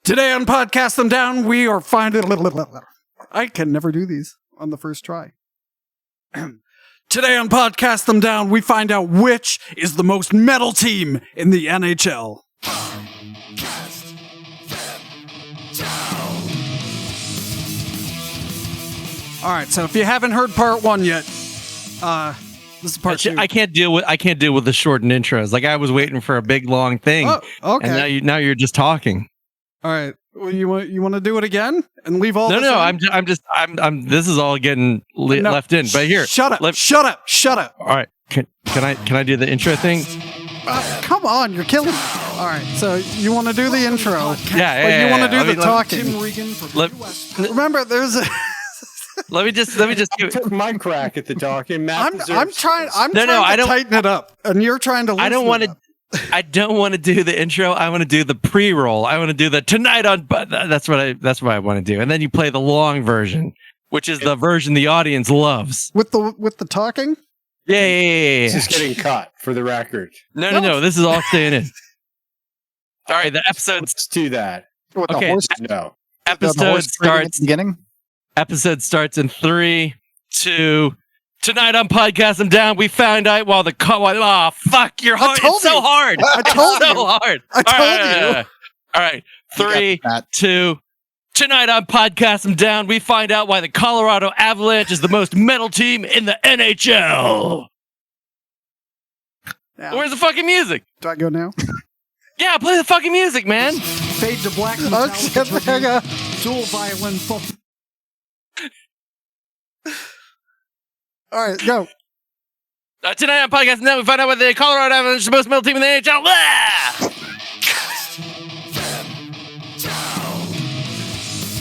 Today on Podcast Them Down, we are finding... I can never do these on the first try. Today on Podcast Them Down, we find out which is the most metal team in the NHL. Podcast Them Down. All right, so if you haven't heard part one yet, this is part two. I can't deal with the shortened intros. Like I was waiting for a big long thing. Oh, okay. And now you're just talking. All right. Well, you want to do it again and leave all? No. This I'm. This is all getting left in. But here, shut up. Shut up. All right. Can I do the intro thing? Come on, you're killing me. All right. So you want to do the intro? Yeah. You want to do the talking? Remember, there's a. Let me just took my crack at the talking. I'm trying to tighten it up, and you're trying to. I don't want to do the intro. I want to do the pre-roll. I want to do the tonight on. But that's what I want to do. And then you play the long version, which is the version the audience loves. With the talking. Yeah. This is getting cut for the record. No. This is all staying in. All right, the episode. Let's do that. Okay. No. Episode starts at the beginning. Episode starts in 3, 2. Tonight on Podcast Them Down, we found out while the fuck, you're hard. It's so hard. I told you. So hard. I told you. All right. 3, 2. Tonight on Podcast Them Down, we find out why the Colorado Avalanche is the most metal team in the NHL. Now, where's the fucking music? Do I go now? Yeah, play the fucking music, man. Fade to black. Metallica Dual-Violin. All right, go. Tonight on Podcast Them Down, we find out why the Colorado Avalanche is the most metal team in the NHL.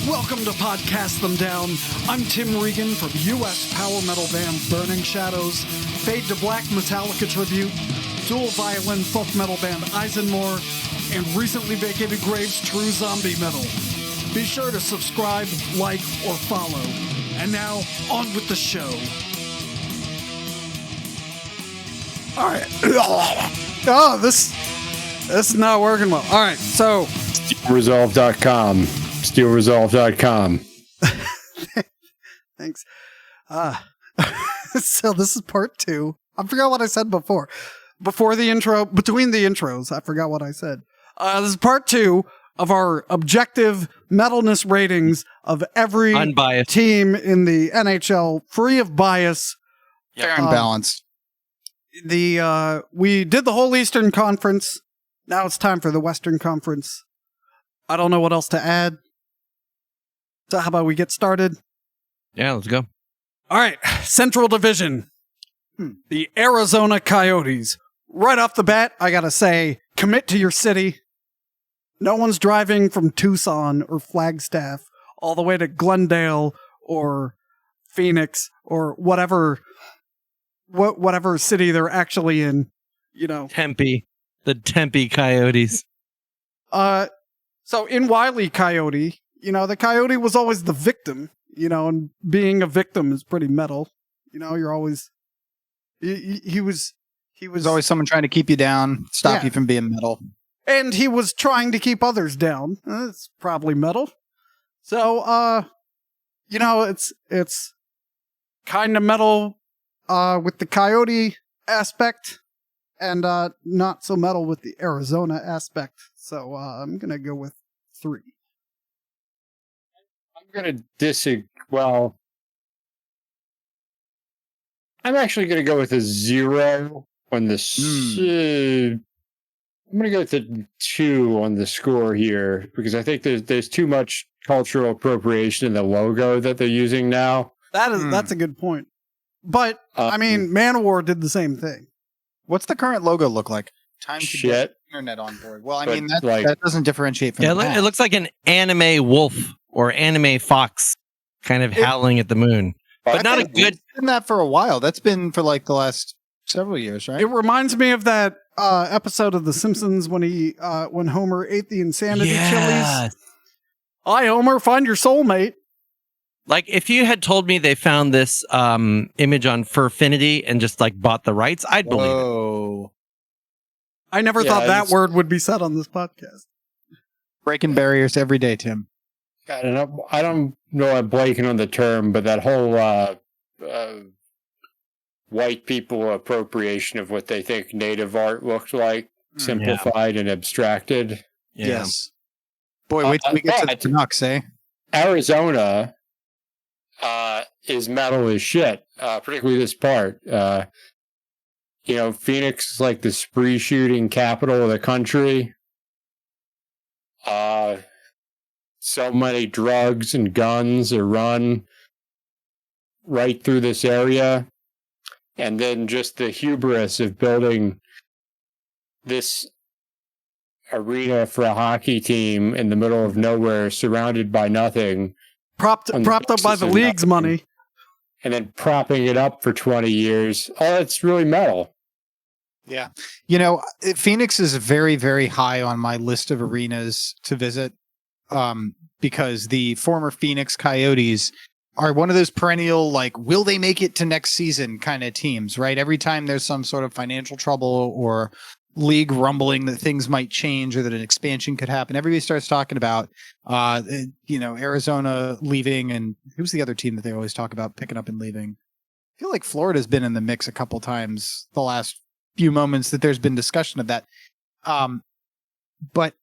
Welcome to Podcast Them Down. I'm Tim Regan from U.S. power metal band Burning Shadows, Fade to Black Metallica tribute, Dual-Violin folk metal band ISENMOR, and recently vacated Graves True Zombie Metal. Be sure to subscribe, like, or follow. And now, on with the show. All right. Oh, this is not working well. All right, so SteelResolve.com. SteelResolve.com. Thanks. So this is part 2. I forgot what I said before. Before the intro, between the intros, I forgot what I said. This is part 2 of our objective metalness ratings of every Unbiased team in the NHL, free of bias. Fair and balanced. We did the whole Eastern Conference. Now it's time for the Western Conference. I don't know what else to add. So how about we get started? Yeah, let's go. All right, Central Division. The Arizona Coyotes. Right off the bat, I gotta say, commit to your city. No one's driving from Tucson or Flagstaff all the way to Glendale or Phoenix or whatever city they're actually in, Tempe. The Tempe Coyotes. So in Wile E. Coyote, the coyote was always the victim, and being a victim is pretty metal. You're always... He was always someone trying to keep you down, stop you from being metal. And he was trying to keep others down. That's probably metal. So, it's kind of metal with the coyote aspect and not so metal with the Arizona aspect. So I'm going to go with 3. I'm going to disagree. Well, I'm actually going to go with a 0 on the... I'm going to go with the 2 on the score here because I think there's too much cultural appropriation in the logo that they're using now. That's a good point. But, Manowar did the same thing. What's the current logo look like? Time to get internet on board. Well, that doesn't differentiate from it looks like an anime wolf or anime fox kind of howling at the moon. But not a good... It's been that for a while. That's been for like the last several years, right? It reminds me of that episode of The Simpsons when Homer ate the insanity chilies. Hi, Homer, find your soulmate. Like, if you had told me they found this image on Furfinity and just, bought the rights, I'd believe it. I never thought that word would be said on this podcast. Breaking barriers every day, Tim. God, I don't know I'm blanking on the term, but that whole white people appropriation of what they think native art looked like, simplified and abstracted. Yeah. Yes. Boy, wait till we get to the Canucks, eh? Arizona is metal as shit, particularly this part. Phoenix is like the spree shooting capital of the country. So many drugs and guns are run right through this area. And then just the hubris of building this arena for a hockey team in the middle of nowhere, surrounded by nothing. Propped up by the league's money. And then propping it up for 20 years. Oh, it's really metal. Yeah. Phoenix is very, very high on my list of arenas to visit because the former Phoenix Coyotes are one of those perennial, like, will they make it to next season kind of teams, right? Every time there's some sort of financial trouble or league rumbling that things might change or that an expansion could happen, everybody starts talking about, Arizona leaving, and who's the other team that they always talk about picking up and leaving? I feel like Florida's been in the mix a couple times the last few moments that there's been discussion of that. But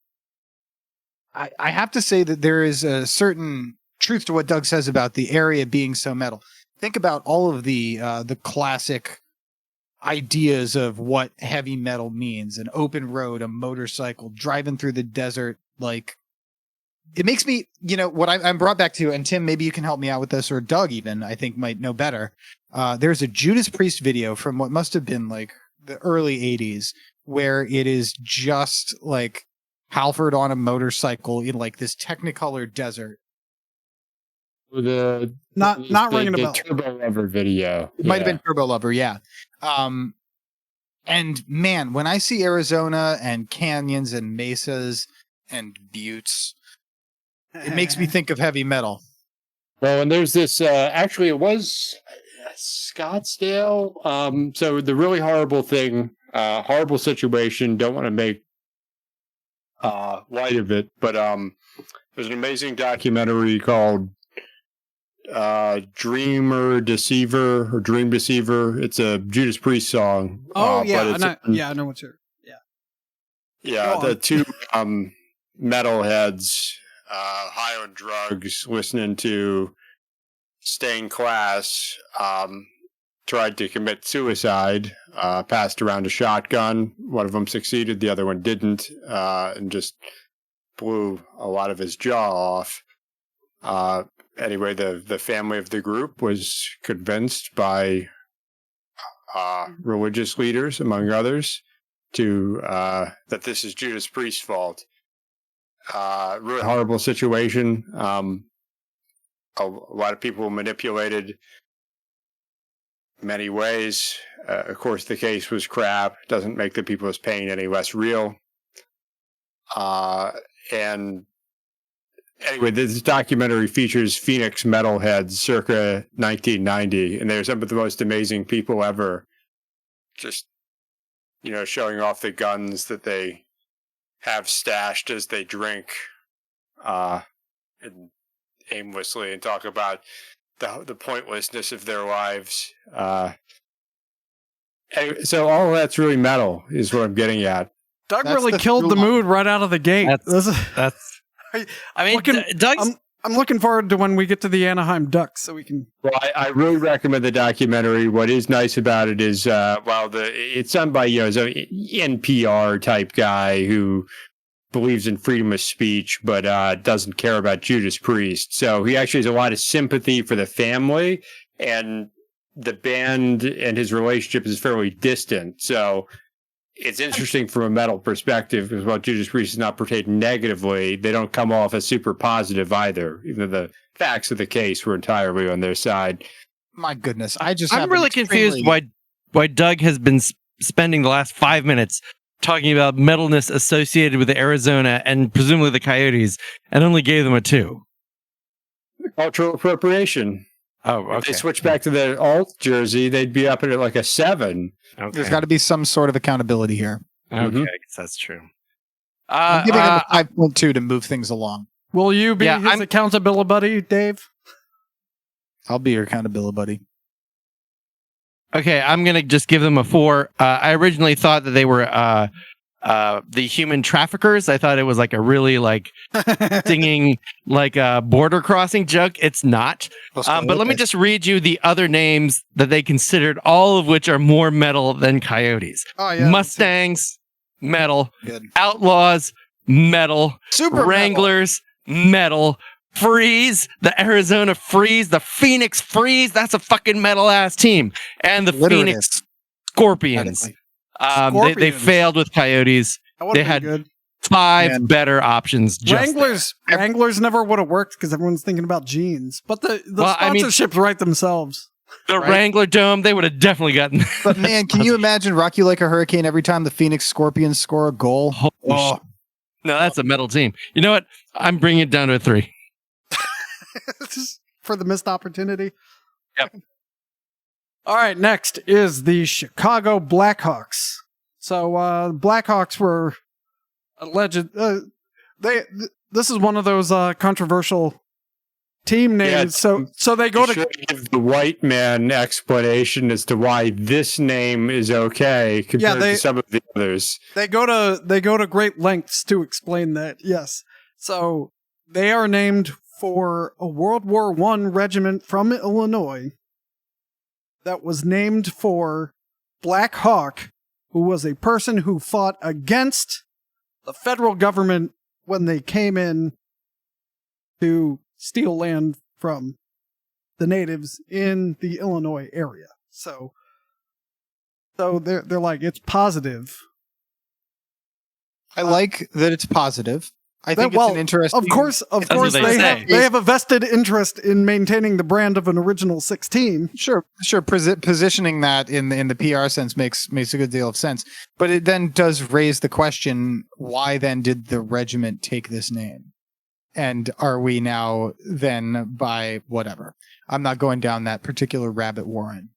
I have to say that there is a certain truth to what Doug says about the area being so metal. Think about all of the classic ideas of what heavy metal means: an open road, a motorcycle, driving through the desert. Like, it makes me, what I'm brought back to, and Tim, maybe you can help me out with this, or Doug even, I think, might know better. There's a Judas Priest video from what must have been like the early 80s, where it is just like Halford on a motorcycle in like this Technicolor desert. Not ringing a bell. Turbo Lover video. It might have been Turbo Lover, yeah. And man, when I see Arizona and canyons and mesas and buttes, it makes me think of heavy metal. Well, and there's this, actually it was Scottsdale. So the really horrible thing, horrible situation, don't want to make light of it, but there's an amazing documentary called Dream Deceiver. It's a Judas Priest song. Oh yeah, I know what's here. Yeah, the two metalheads high on drugs, listening to Stained Class, tried to commit suicide, passed around a shotgun. One of them succeeded, the other one didn't, and just blew a lot of his jaw off. Anyway, the family of the group was convinced by religious leaders, among others, to that this is Judas Priest's fault. Really horrible situation. A lot of people manipulated many ways. Of course, the case was crap. Doesn't make the people's pain any less real. And anyway, this documentary features Phoenix metalheads circa 1990, and they're some of the most amazing people ever. Just, showing off the guns that they have stashed as they drink, and aimlessly, and talk about the pointlessness of their lives. Anyway, so all of that's really metal, is what I'm getting at. Doug really killed the mood right out of the gate. That's I mean, Doug's... I'm looking forward to when we get to the Anaheim Ducks, so we can. Well, I really recommend the documentary. What is nice about it is, it's done by as an NPR type guy who believes in freedom of speech, but doesn't care about Judas Priest. So he actually has a lot of sympathy for the family, and the band and his relationship is fairly distant. So it's interesting from a metal perspective, because while Judas Priest is not portrayed negatively, they don't come off as super positive either, even though the facts of the case were entirely on their side. My goodness, I'm really confused why Doug has been spending the last 5 minutes talking about metalness associated with the Arizona and presumably the Coyotes, and only gave them a 2. Cultural appropriation. Oh, okay. If they switch back to the alt jersey, they'd be up at like a 7. Okay. There's got to be some sort of accountability here. Okay, I guess that's true. I'm giving him a 5.2 to move things along. Will you be his accountability buddy, Dave? I'll be your accountability buddy. Okay, I'm gonna just give them a 4. I originally thought that they were the human traffickers. I thought it was like a really like stinging like a border crossing joke. It's not. But let me just read you the other names that they considered, all of which are more metal than coyotes. Oh, yeah, Mustangs, metal. Good. Outlaws, metal. Super Wranglers, metal. Freeze, the Arizona Freeze, the Phoenix Freeze. That's a fucking metal ass team. And the Phoenix Scorpions. They failed with coyotes. They had good. 5 better options. Wranglers never would have worked because everyone's thinking about jeans. But the sponsorships write themselves. The Wrangler Dome, they would have definitely gotten. But man, can you imagine Rock You Like a Hurricane every time the Phoenix Scorpions score a goal? No, that's a metal team. You know what? I'm bringing it down to a 3. For the missed opportunity. Yep. All right, next is the Chicago Blackhawks. So Blackhawks were alleged. This is one of those controversial team names. Yeah, so they go to give the white man explanation as to why this name is okay compared to some of the others. They go to great lengths to explain that. Yes. So they are named for a World War I regiment from Illinois that was named for Black Hawk, who was a person who fought against the federal government when they came in to steal land from the natives in the Illinois area. So they're like, it's positive. I like that it's positive. I think it's an interesting. Of course, they have a vested interest in maintaining the brand of an original 16. Sure. Positioning that in the PR sense makes a good deal of sense. But it then does raise the question: why then did the regiment take this name? And are we now then by whatever? I'm not going down that particular rabbit warren.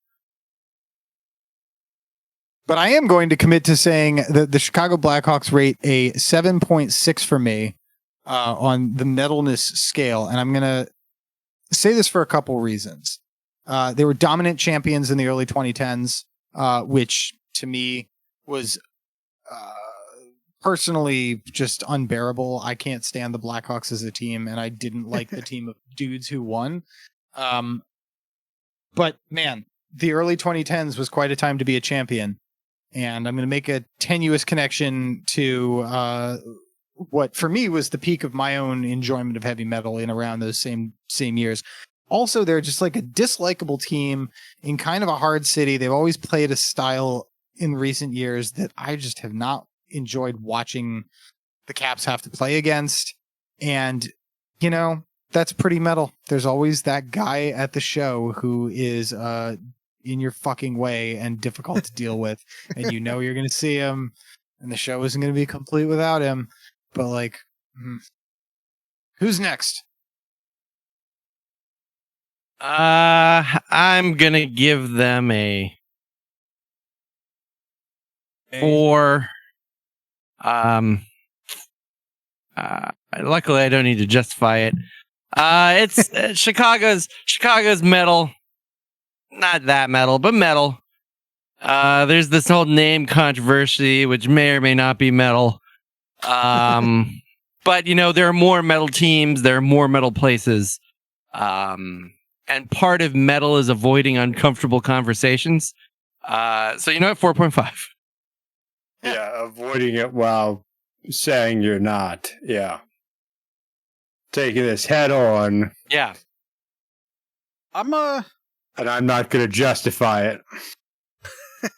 But I am going to commit to saying that the Chicago Blackhawks rate a 7.6 for me on the metalness scale. And I'm going to say this for a couple reasons. They were dominant champions in the early 2010s, which to me was personally just unbearable. I can't stand the Blackhawks as a team, and I didn't like the team of dudes who won. But man, the early 2010s was quite a time to be a champion. And I'm going to make a tenuous connection to what for me was the peak of my own enjoyment of heavy metal in around those same years. Also, they're just like a dislikable team in kind of a hard city. They've always played a style in recent years that I just have not enjoyed watching the Caps have to play against. And, you know, that's pretty metal. There's always that guy at the show who is in your fucking way and difficult to deal with, and you know you're going to see him, and the show isn't going to be complete without him. But like, who's next? I'm gonna give them a 4. Luckily, I don't need to justify it. It's Chicago's metal. Not that metal, but metal. There's this whole name controversy, which may or may not be metal. But you know, there are more metal teams, there are more metal places. And part of metal is avoiding uncomfortable conversations. So you know what, 4.5. Yeah, avoiding it while saying you're not. Yeah. Taking this head on. Yeah. And I'm not going to justify it.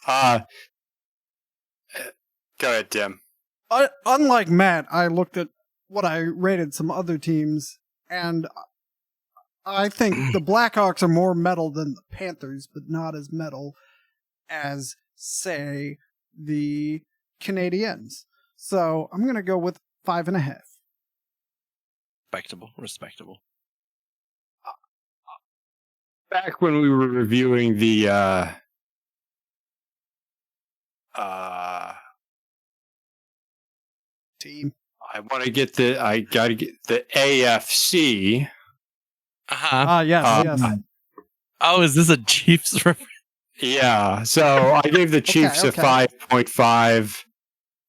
Go ahead, Tim. Unlike Matt, I looked at what I rated some other teams, and I think the Blackhawks are more metal than the Panthers, but not as metal as, say, the Canadiens. So I'm going to go with 5.5. Respectable. Back when we were reviewing the Team. I gotta get the AFC. Yes, yes. Oh, is this a Chiefs reference? Yeah, so I gave the Chiefs a okay. 5.5.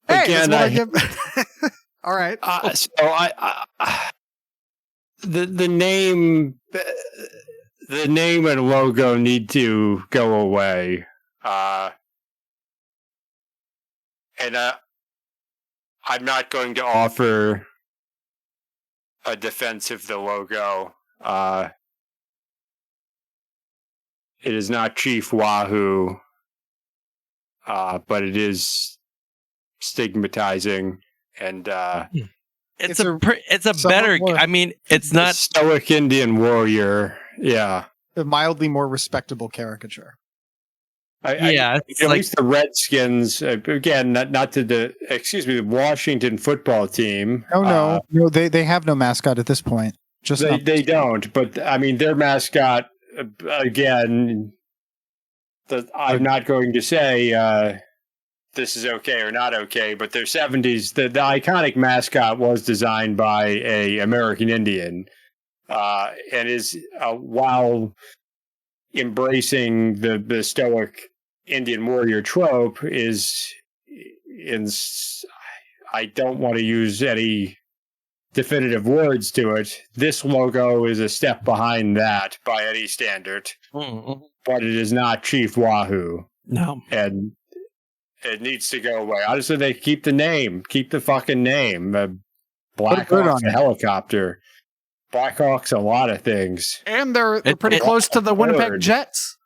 Hey, Again, that's what I give. All right. so the name and logo need to go away. And I'm not going to offer a defense of the logo. It is not Chief Wahoo, but it is stigmatizing, and It's a better. more- I mean, it's not. stoic Indian warrior. Yeah, A mildly more respectable caricature. Yeah, at least the Redskins. Again, not to the the Washington football team. No, they have no mascot at this point. Just they don't. But I mean, their mascot. Again, I'm not going to say this is okay or not okay, but their 70s, the iconic mascot was designed by a American Indian, and is while embracing the stoic Indian warrior trope I don't want to use any definitive words to it. This logo is a step behind that by any standard, but it is not Chief Wahoo. No. And it needs to go away. Honestly, they keep the fucking name. Blackhawk's a helicopter. Blackhawk's a lot of things. And they're pretty close to the Winnipeg Jets.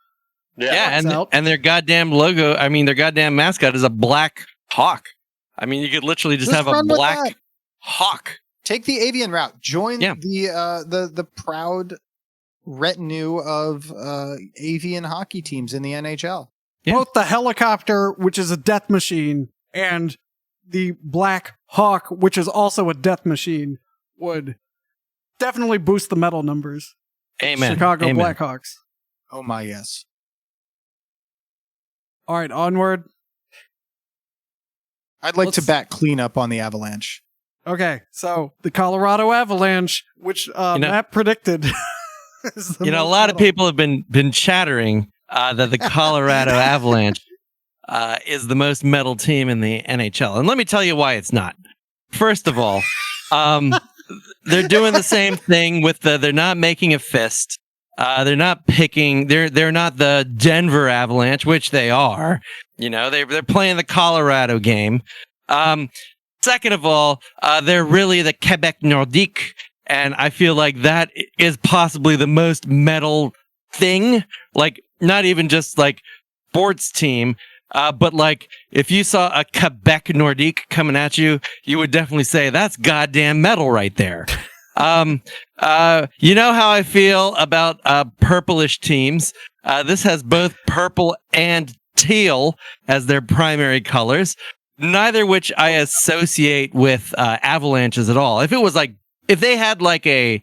Yeah, and their goddamn logo, I mean, their goddamn mascot is a black hawk. I mean, you could literally just have a black hawk. Take the avian route. Join the proud retinue of avian hockey teams in the NHL. Yeah. Both the helicopter, which is a death machine, and the Black Hawk, which is also a death machine, would definitely boost the medal numbers. Amen. Chicago Blackhawks. Oh my, yes. All right, onward. I'd like to bat cleanup on the Avalanche. Okay, so the Colorado Avalanche, which Matt predicted. A lot of people have been chattering that the Colorado Avalanche is the most metal team in the NHL. And let me tell you why it's not. First of all, they're doing the same thing with they're not making a fist. They're not picking. They're not the Denver Avalanche, which they are. They're playing the Colorado game. Second of all, they're really the Quebec Nordique, and I feel like that is possibly the most metal thing. Like, not even just like sports team, but like if you saw a Quebec Nordique coming at you, you would definitely say that's goddamn metal right there. You know how I feel about purplish teams. This has both purple and teal as their primary colors, neither which I associate with avalanches at all. If it was like, if they had like a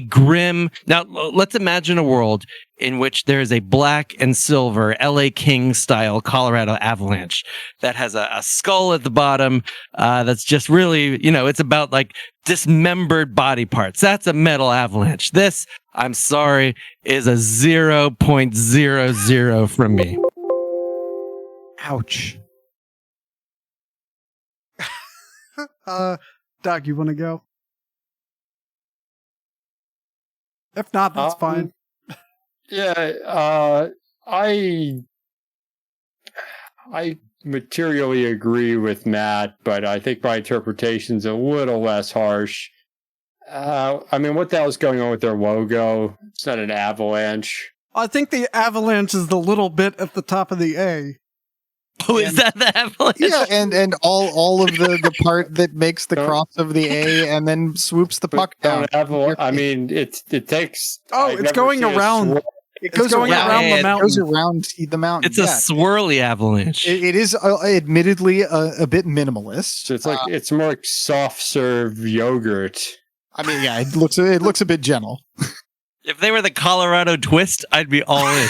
grim, now let's imagine a world in which there is a black and silver LA Kings style Colorado Avalanche that has a skull at the bottom that's just really, it's about like dismembered body parts. That's a metal avalanche. This, I'm sorry, is a 0.00 from me. Ouch. Doug, you want to go? If not, that's fine. Yeah, I materially agree with Matt, but I think my interpretation's a little less harsh. I mean, what the hell's going on with their logo? It's not an avalanche. I think the avalanche is the little bit at the top of the A. Oh, is that the avalanche? Yeah, and all of the part that makes the cross of the A and then swoops the puck down. I mean, it takes. Oh, it's going around. It goes around the mountain. It goes around the mountain. It's a swirly avalanche. It is admittedly a bit minimalist. So it's like it's more like soft serve yogurt. I mean, yeah, it looks a bit gentle. If they were the Colorado Twist, I'd be all in.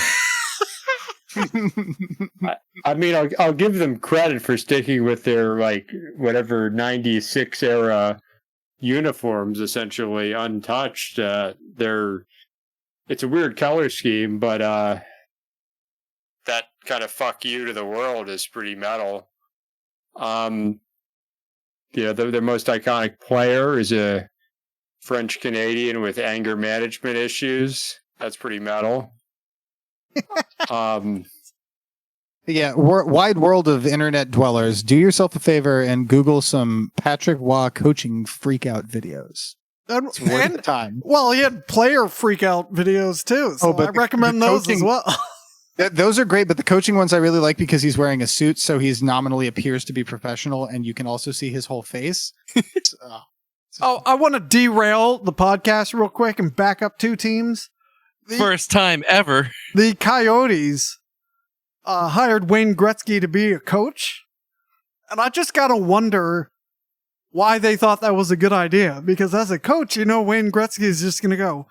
I mean, I'll give them credit for sticking with their like whatever 96 era uniforms essentially untouched. It's a weird color scheme, but that kind of fuck you to the world is pretty metal. Their most iconic player is a French Canadian with anger management issues. That's pretty metal. Wide world of internet dwellers, do yourself a favor and Google some Patrick Waugh coaching freakout videos. It's worth the time. Well, he had player freakout videos too, so I recommend those as well. Those are great, but the coaching ones I really like because he's wearing a suit, so he's nominally appears to be professional, and you can also see his whole face. I want to derail the podcast real quick and back up 2 teams. First time ever. The Coyotes hired Wayne Gretzky to be a coach, and I just gotta wonder why they thought that was a good idea. Because as a coach, Wayne Gretzky is just gonna go,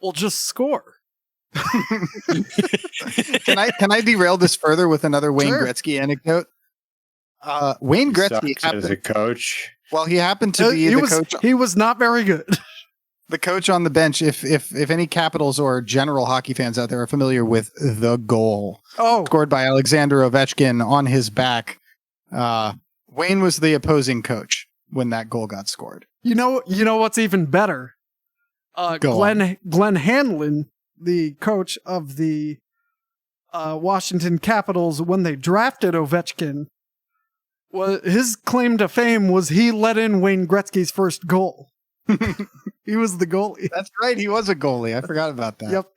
well, just score. Can I derail this further with another Wayne Gretzky anecdote? Wayne Gretzky as a coach. Well, he happened to be the coach. He was not very good. The coach on the bench. If any Capitals or general hockey fans out there are familiar with the goal scored by Alexander Ovechkin on his back, Wayne was the opposing coach when that goal got scored. You know what's even better? Glenn Hanlon, the coach of the Washington Capitals, when they drafted Ovechkin, his claim to fame was he let in Wayne Gretzky's first goal. He was the goalie. That's right. He was a goalie. I forgot about that. Yep.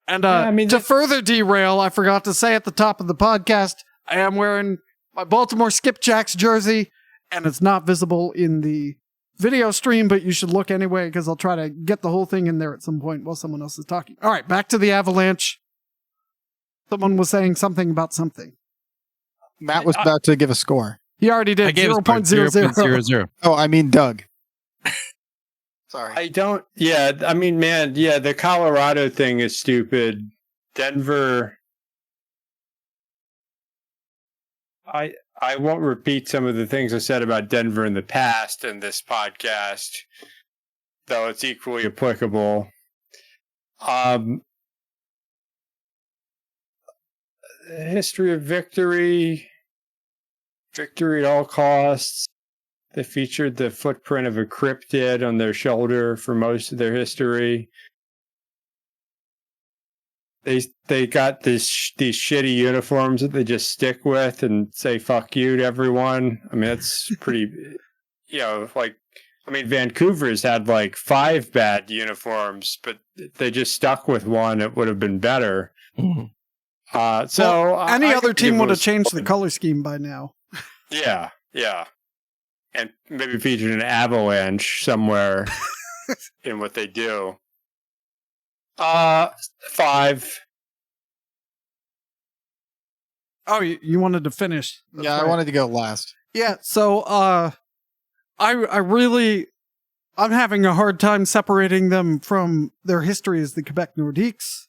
And to further derail, I forgot to say at the top of the podcast, I am wearing my Baltimore Skipjacks jersey, and it's not visible in the video stream, but you should look anyway because I'll try to get the whole thing in there at some point while someone else is talking. All right, back to the Avalanche. Someone was saying something about something. Matt was about to give a score. He already did. 0.00. Oh, I mean Doug. Sorry. I don't. Yeah, I mean, man. Yeah, the Colorado thing is stupid. Denver. I won't repeat some of the things I said about Denver in the past in this podcast, though it's equally applicable. History of victory at all costs. They featured the footprint of a cryptid on their shoulder for most of their history. They got these shitty uniforms that they just stick with and say fuck you to everyone. I mean, that's pretty, Vancouver's had like 5 bad uniforms, but they just stuck with one. It would have been better. Mm-hmm. Any other team would have changed the color scheme by now. Yeah. And maybe featured an avalanche somewhere in what they do. 5. Oh, you wanted to finish. That's right. I wanted to go last. Yeah, so I'm having a hard time separating them from their history as the Quebec Nordiques,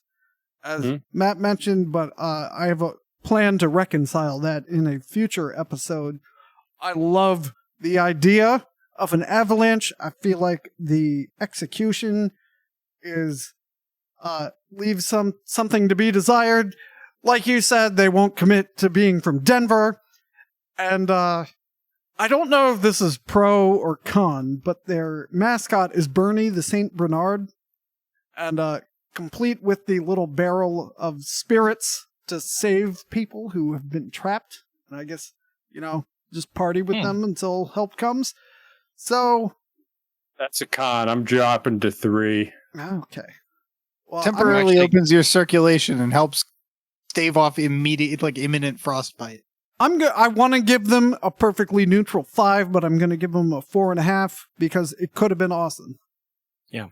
as Matt mentioned, but I have a plan to reconcile that in a future episode. I love the idea of an avalanche. I feel like the execution leaves something to be desired. Like you said, they won't commit to being from Denver. And I don't know if this is pro or con, but their mascot is Bernie the Saint Bernard. And complete with the little barrel of spirits to save people who have been trapped. And I guess, just party with them until help comes. So that's a con. I'm dropping to 3. Okay. Well, temporarily opens your circulation and helps stave off imminent frostbite. I want to give them a perfectly neutral 5, but I'm going to give them a 4.5 because it could have been awesome. Yeah.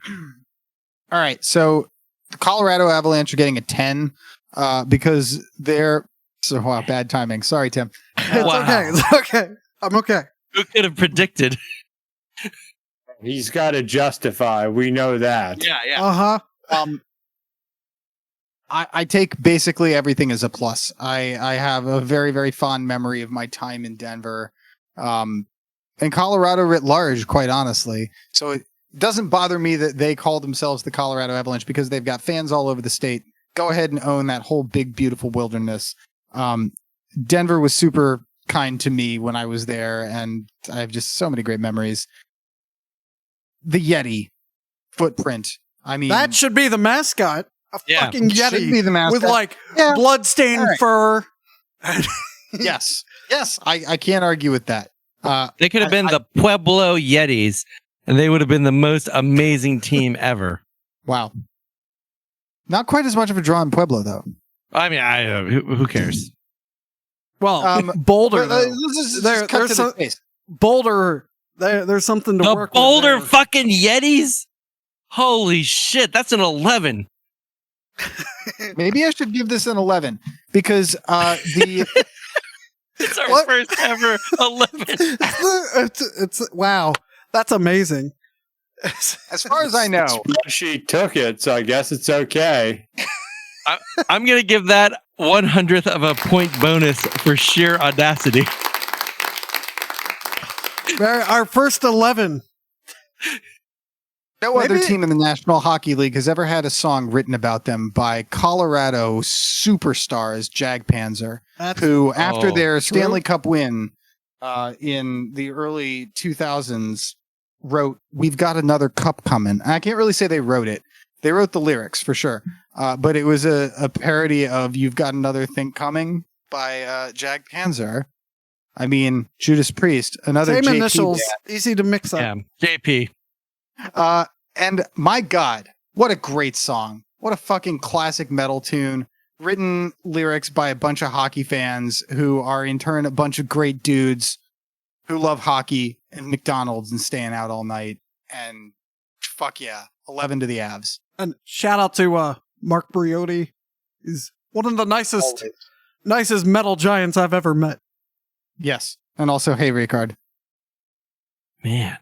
All right. So the Colorado Avalanche are getting a 10 because they're bad timing. Sorry, Tim. It's okay. I'm okay. Who could have predicted? He's got to justify. We know that. Yeah. Uh-huh. I take basically everything as a plus. I have a very, very fond memory of my time in Denver. and Colorado writ large, quite honestly. So it doesn't bother me that they call themselves the Colorado Avalanche because they've got fans all over the state. Go ahead and own that whole big, beautiful wilderness. Denver was super kind to me when I was there, and I have just so many great memories. The Yeti footprint. I mean, That should be the mascot. A fucking should Yeti be the mascot. with like Yeah. blood-stained All right. fur. yes, I can't argue with that. They could have been the Pueblo Yetis, and they would have been the most amazing team ever. Wow. Not quite as much of a draw in Pueblo, though. I mean, who cares? Well, Boulder. But, though. let's just There- cut there's to some- the chase. Boulder. There's something to The work Boulder with. fucking Yetis? Holy shit, that's an 11. Maybe I should give this an 11 because the It's our What? first ever 11. it's wow. That's amazing. as far as I know, She took it, so I guess it's okay. I'm going to give that 100th of a point bonus for sheer audacity. Our first 11. no other Maybe- team in the National Hockey League has ever had a song written about them by Colorado superstars Jag Panzer, That's who after Oh, their true. Stanley Cup win in the early 2000s wrote "We've Got Another Cup Coming." I can't really say they wrote it. They wrote the lyrics for sure, but it was a parody of "You've Got Another Thing Coming" by Jag Panzer. I mean, Judas Priest, another same JP initials. band. Easy to mix up. Yeah, JP. And my God, what a great song. What a fucking classic metal tune. Written lyrics by a bunch of hockey fans who are in turn a bunch of great dudes who love hockey and McDonald's and staying out all night. And fuck yeah, 11 to the Avs. And shout out to Mark Briotti. He's one of the nicest metal giants I've ever met. Yes. And also, hey, Ricard. Man.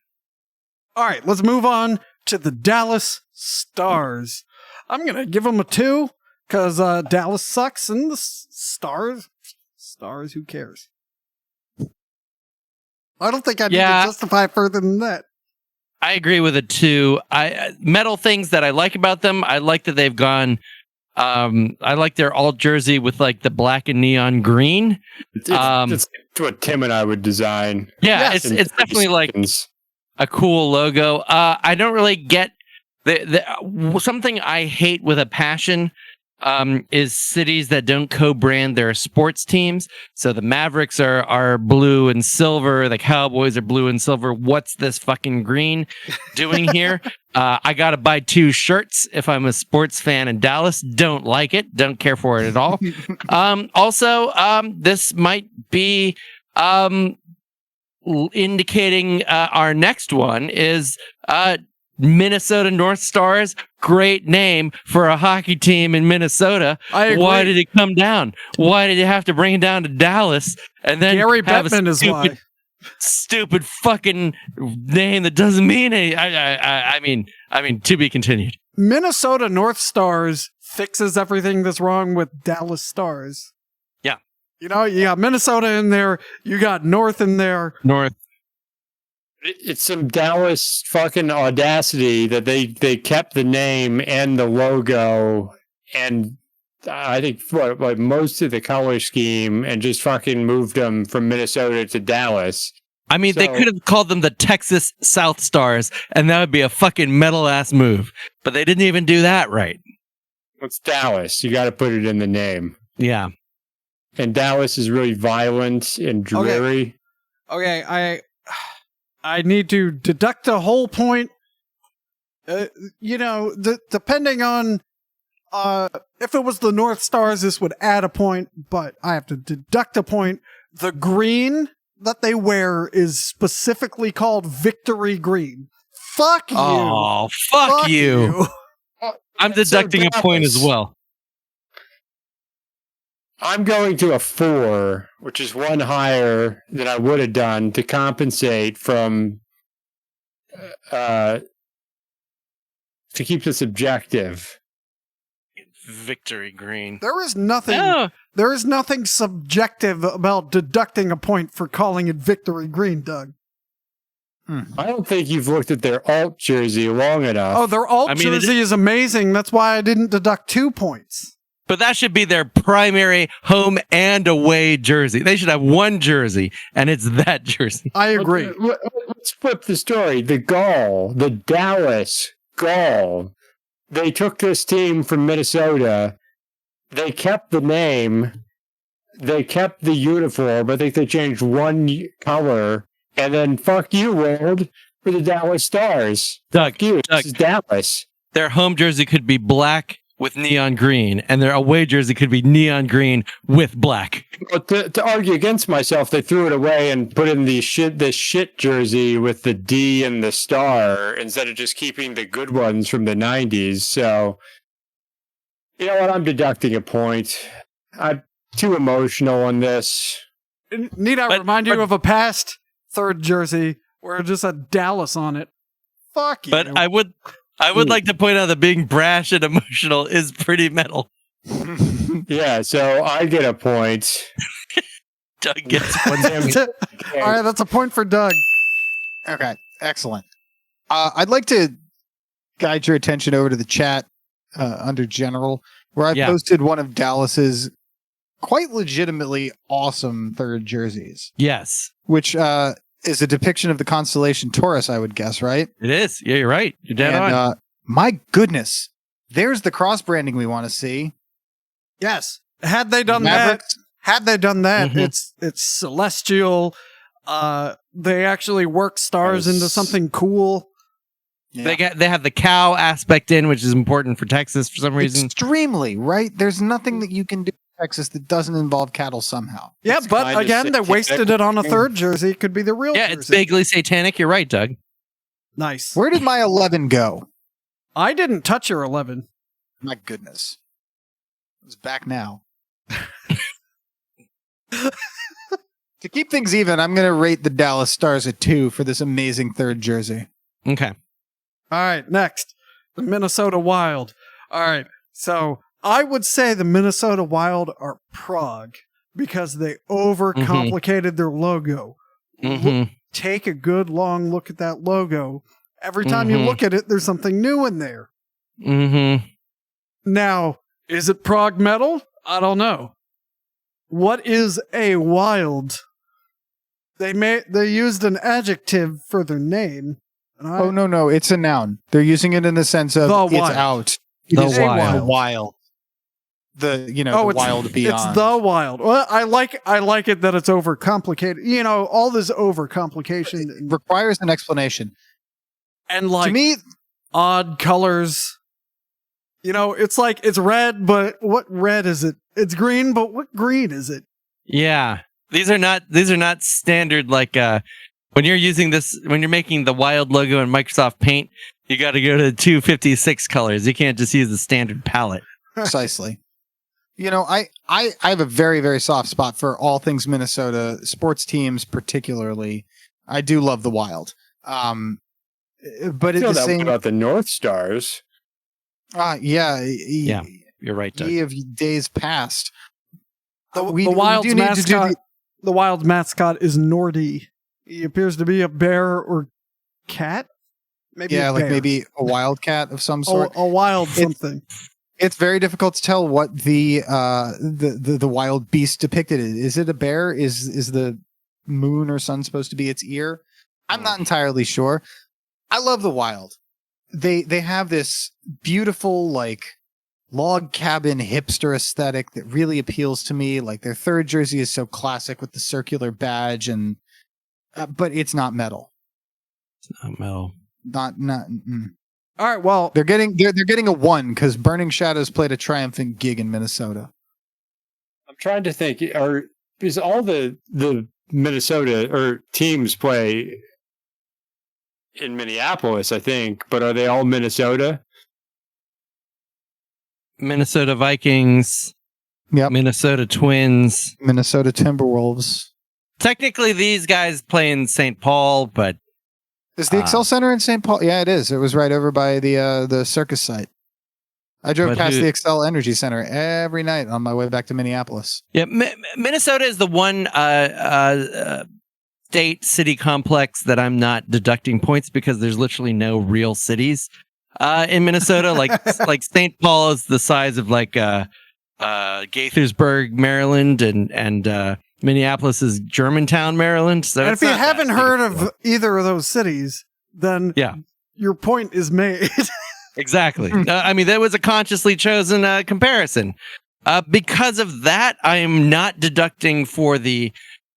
All right, let's move on to the Dallas Stars. I'm going to give them a 2 because Dallas sucks and the Stars, who cares? I don't think I need to justify further than that. I agree with it too. Metal things that I like about them. I like that they've gone. I like their alt jersey with like the black and neon green. It's what Tim and I would design. Yeah, Yes. it's definitely like a cool logo. I don't really get something I hate with a passion. Is cities that don't co-brand their sports teams. So the Mavericks are blue and silver. The Cowboys are blue and silver. What's this fucking green doing here? I got to buy 2 shirts if I'm a sports fan in Dallas. Don't like it. Don't care for it at all. Also, this might be indicating our next one is Minnesota North Stars. Great name for a hockey team in Minnesota. I agree. Why did it come down? Why did you have to bring it down to Dallas and then Gary have Bettman a is why. stupid fucking name that doesn't mean any? I mean, to be continued. Minnesota North Stars fixes everything that's wrong with Dallas Stars. Yeah. You know, you got Minnesota in there. You got North in there. North. It's some Dallas fucking audacity that they kept the name and the logo and I think like most of the color scheme and just fucking moved them from Minnesota to Dallas. I mean, they So- could have called them the Texas South Stars, and that would be a fucking metal ass move. But they didn't even do that right. It's Dallas. You got to put it in the name. Yeah. And Dallas is really violent and dreary. Okay, I need to deduct a whole point. Depending on if it was the North Stars, this would add a point, but I have to deduct a point. The green that they wear is specifically called Victory Green. Fuck you. Oh, fuck you. I'm deducting a point as well. I'm going to a 4, which is one higher than I would have done to compensate from to keep this objective. Victory green. There is nothing. Oh, There is nothing subjective about deducting a point for calling it Victory Green, Doug. I don't think you've looked at their alt jersey long enough. Oh, their alt jersey is amazing. That's why I didn't deduct 2 points. But that should be their primary home and away jersey. They should have one jersey, and it's that jersey. I agree. Let's flip the story. The Dallas Gall, they took this team from Minnesota. They kept the name. They kept the uniform. I think they changed one color. And then, fuck you, world, for the Dallas Stars. Doug, This is Dallas. Their home jersey could be black with neon green, and their away jersey could be neon green with black. But to argue against myself, they threw it away and put in this shit jersey with the D and the star instead of just keeping the good ones from the 90s. So, you know what? I'm deducting a point. I'm too emotional on this. Need I remind you of a past third jersey where it just had Dallas on it? Fuck you. But I would like to point out that being brash and emotional is pretty metal. Yeah, so I get a point. Doug gets one. All right, that's a point for Doug. Okay, excellent. I'd like to guide your attention over to the chat under general, where I posted one of Dallas's quite legitimately awesome third jerseys. Yes. Which is a depiction of the constellation Taurus, I would guess, right? It is. Yeah, you're right. You're dead on. My goodness, there's the cross branding we want to see. Yes. Had they done that, it's celestial. They actually work stars into something cool. Yeah. They have the cow aspect in, which is important for Texas for some reason. Extremely, right? There's nothing that you can do in Texas that doesn't involve cattle somehow. Yeah, it's but again, they wasted it on a third jersey. It could be the real jersey. It's vaguely satanic. You're right, Doug. Nice. Where did my 11 go? I didn't touch your 11. My goodness. It's back now. To keep things even, I'm going to rate the Dallas Stars a 2 for this amazing third jersey. Okay. All right, next. The Minnesota Wild. All right, so I would say the Minnesota Wild are Prague because they overcomplicated their logo. Take a good long look at that logo. Every time you look at it, there's something new in there. Now, is it prog metal? I don't know. What is a wild? They used an adjective for their name. Oh, no, it's a noun. They're using it in the sense of it's out. The wild. Wild. The wild beyond. It's the wild. Well, I like it that it's overcomplicated. You know, all this overcomplication it requires an explanation. And like, to me, odd colors. You know, it's like it's red, but what red is it? It's green, but what green is it? Yeah, these are not standard. Like when you're making the Wild logo in Microsoft Paint, you got to go to the 256 colors. You can't just use the standard palette. Precisely. You know, I have a very, very soft spot for all things Minnesota sports teams, particularly. I do love the Wild. But at the same about the North Stars. Yeah, you're right, Doug. Of days past. The Wild's mascot is Nordy. He appears to be a bear or cat. Maybe maybe a wildcat of some sort. A wild something. It's very difficult to tell what the wild beast depicted is. Is it a bear? Is the moon or sun supposed to be its ear? I'm not entirely sure. I love the Wild. They have this beautiful like log cabin hipster aesthetic that really appeals to me. Like their third jersey is so classic with the circular badge and but it's not metal. It's not metal. Not. All right. Well, they're getting a 1 because Burning Shadows played a triumphant gig in Minnesota. I'm trying to think. Is all the Minnesota or teams play in Minneapolis? I think, but are they all Minnesota? Minnesota Vikings. Yep. Minnesota Twins. Minnesota Timberwolves. Technically, these guys play in St. Paul, but is the Excel Center in St. Paul? Yeah, it is. It was right over by the circus site. I drove past the Excel Energy Center every night on my way back to Minneapolis. Yeah, Minnesota is the one state city complex that I'm not deducting points because there's literally no real cities in Minnesota. Like St. Paul is the size of like Gaithersburg, Maryland, and Minneapolis is Germantown, Maryland. So And it's if you not that haven't big heard a deal. of either of those cities, then your point is made. Exactly. I mean, that was a consciously chosen comparison. Because of that, I am not deducting for the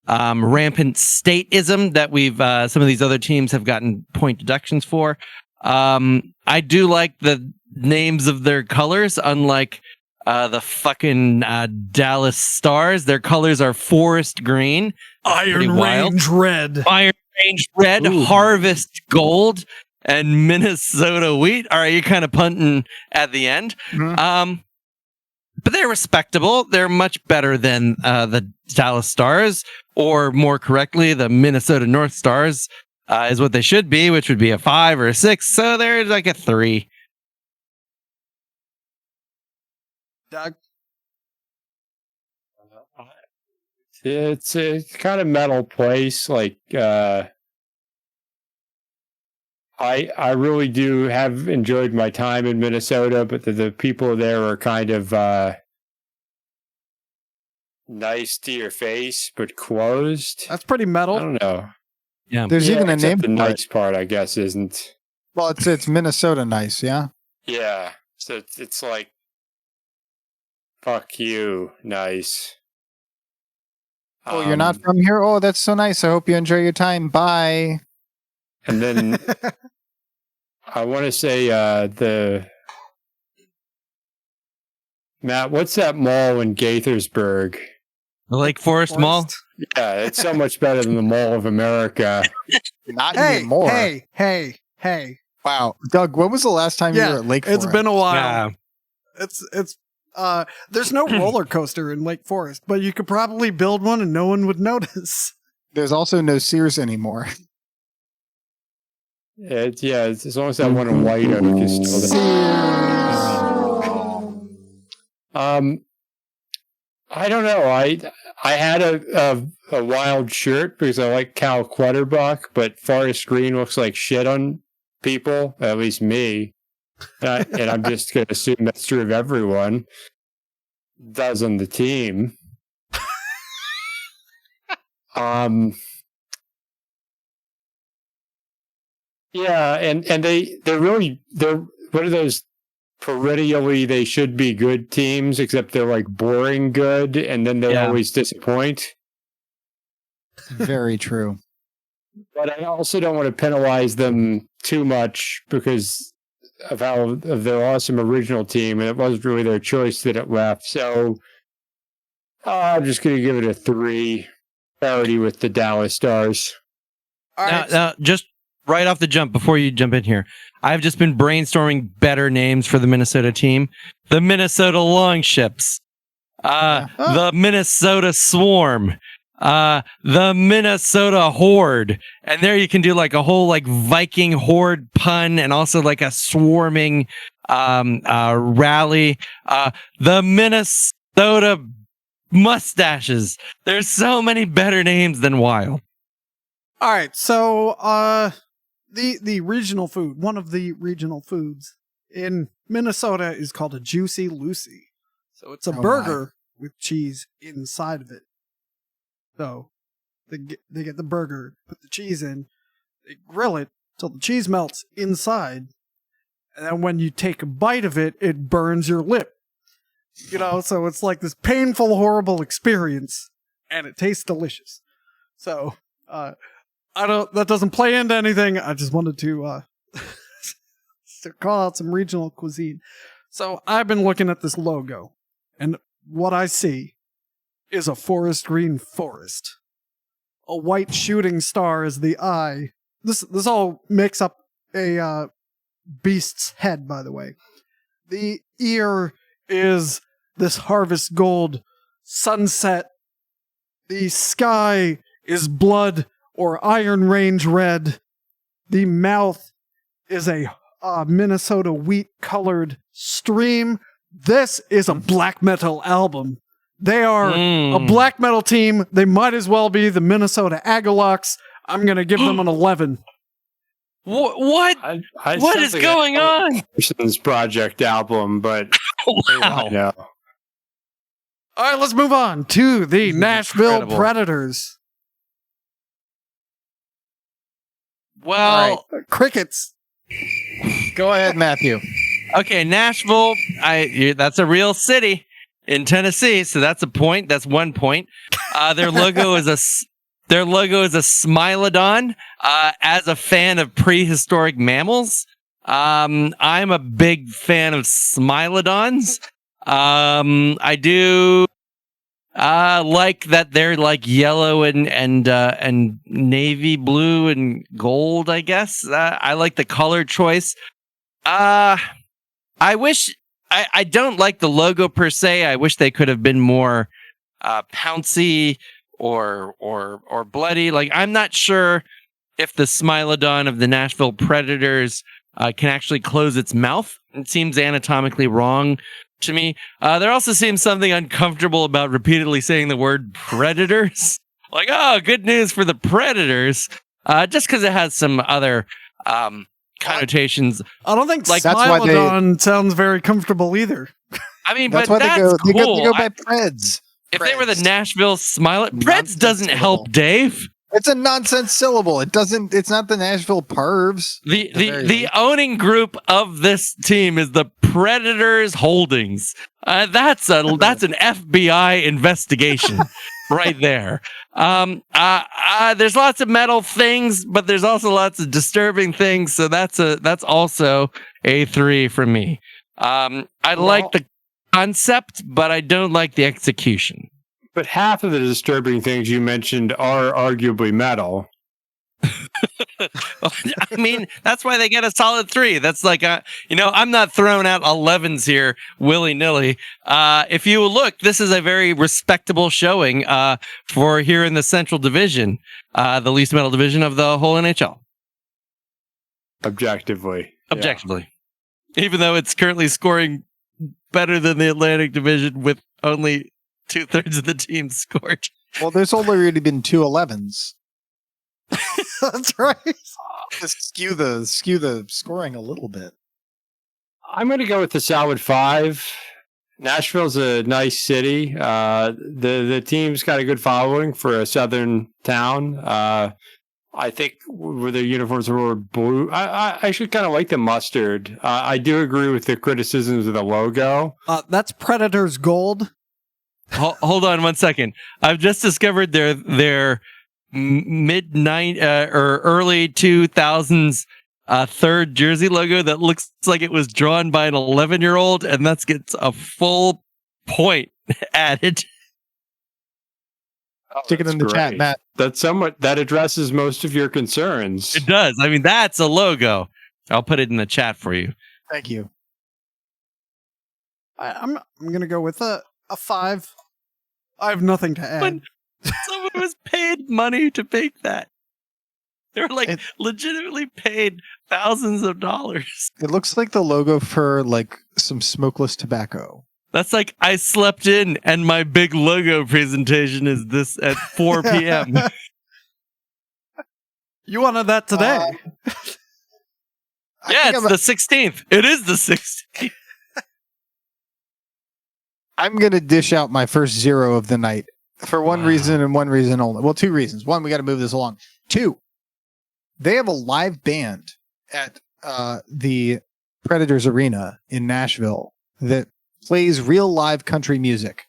rampant stateism that we've some of these other teams have gotten point deductions for. I do like the names of their colors, unlike the fucking Dallas Stars. Their colors are forest green, Iron Range Red. Iron Range Red, Ooh. Harvest Gold, and Minnesota Wheat. All right, you're kind of punting at the end. Mhm. But they're respectable. They're much better than the Dallas Stars, or more correctly, the Minnesota North Stars is what they should be, which would be a 5 or a 6. So they're like a 3. Doug? It's a kind of metal place. Like, I really do have enjoyed my time in Minnesota, but the people there are kind of nice to your face, but closed. That's pretty metal. I don't know. Yeah. There's even a except name the for it. nice part, I guess, isn't. Well, it's Minnesota nice, yeah. Yeah. So it's like, fuck you, nice. Oh, you're not from here? Oh, that's so nice. I hope you enjoy your time. Bye. And then I want to say Matt, what's that mall in Gaithersburg? The Lake Forest Mall. Yeah, it's so much better than the Mall of America. Not Hey, anymore. hey. Wow. Doug, when was the last time you were at Lake Forest? It's been a while. Yeah. It's there's no roller coaster in Lake Forest, but you could probably build one and no one would notice. There's also no Sears anymore. It's as long as that one in White Oak is still there. I don't know. I had a wild shirt because I like Cal Clutterbuck, but Forest Green looks like shit on people, at least me. And I'm just going to assume that's true of everyone. Does on the team. Yeah, and they're what are those perennially they should be good teams, except they're like boring good, and then they always disappoint. Very true. But I also don't want to penalize them too much because of their awesome original team, and it wasn't really their choice that it left. So I'm just going to give it a 3, parity with the Dallas Stars. All right. Now, just right off the jump, before you jump in here, I've just been brainstorming better names for the Minnesota team. The Minnesota Longships, the Minnesota Swarm, the Minnesota Horde, and there you can do like a whole like Viking horde pun, and also like a swarming rally. The Minnesota Mustaches. There's so many better names than Wild. All right, so the regional food, one of the regional foods in Minnesota is called a Juicy Lucy. So it's a burger with cheese inside of it. So they get the burger, put the cheese in, they grill it till the cheese melts inside, and then when you take a bite of it, it burns your lip. You know, so it's like this painful, horrible experience, and it tastes delicious. So, that doesn't play into anything. I just wanted to call out some regional cuisine. So I've been looking at this logo, and what I see is a forest green forest. A white shooting star is the eye. This all makes up a beast's head, by the way. The ear is this harvest gold sunset. The sky is blood or Iron Range red. The mouth is a Minnesota wheat colored stream. This is a black metal album. They are a black metal team. They might as well be the Minnesota Agalocks. I'm going to give them an 11. What? What is going on? This project album, but Wow. no. All right, let's move on to the Nashville incredible. Predators. Well, Crickets. Go ahead, Matthew. okay, Nashville. That's a real city in Tennessee, so that's a point. That's 1 point. Their logo is a Smilodon. As a fan of prehistoric mammals, I'm a big fan of Smilodons. I do like that they're like yellow and navy blue and gold, I guess. I like the color choice. I wish I don't like the logo per se. I wish they could have been more pouncy or bloody. Like, I'm not sure if the Smilodon of the Nashville Predators can actually close its mouth. It seems anatomically wrong to me. There also seems something uncomfortable about repeatedly saying the word predators. Like, oh, good news for the Predators. Just because it has some other connotations. I don't think Like, that's why Smilodon sounds very comfortable either. I mean, That's but why that's they go. cool. They go by Preds. If they were the Preds. Nashville Preds Nonsense doesn't help, syllable. Dave. It's a nonsense syllable. It doesn't. It's not the Nashville Pervs. The owning group of this team is the Predators Holdings. That's an FBI investigation right there. There's lots of metal things, but there's also lots of disturbing things. So that's also a 3 from me. I like the concept, but I don't like the execution. But half of the disturbing things you mentioned are arguably metal. I mean, that's why they get a solid 3. That's like, I'm not throwing out 11s here willy-nilly. If you look, this is a very respectable showing for here in the Central Division, the least metal division of the whole NHL. Objectively. Objectively. Even though it's currently scoring better than the Atlantic Division with only 2/3 of the team scored. Well, there's already been 2 11s. That's right. To skew the scoring a little bit. I'm going to go with the solid 5. Nashville's a nice city. The team's got a good following for a southern town. I think where the uniforms were blue. I actually kind of like the mustard. I do agree with the criticisms of the logo. That's Predators Gold. Hold on 1 second. I've just discovered their early 2000s third jersey logo that looks like it was drawn by an 11-year-old, and that gets a full point added. Stick it in the chat, Matt. That addresses most of your concerns. It does. I mean, that's a logo. I'll put it in the chat for you. Thank you. I'm gonna go with a 5. I have nothing to add. But someone was paid money to make that. They were like legitimately paid thousands of dollars. It looks like the logo for like some smokeless tobacco. That's like, I slept in and my big logo presentation is this at 4 p.m. You wanted that today. Yeah, it's the 16th. It is the 16th. I'm going to dish out my first 0 of the night for one reason and one reason only. Well, 2 reasons. 1, we got to move this along. 2, they have a live band at the Predators Arena in Nashville that plays real live country music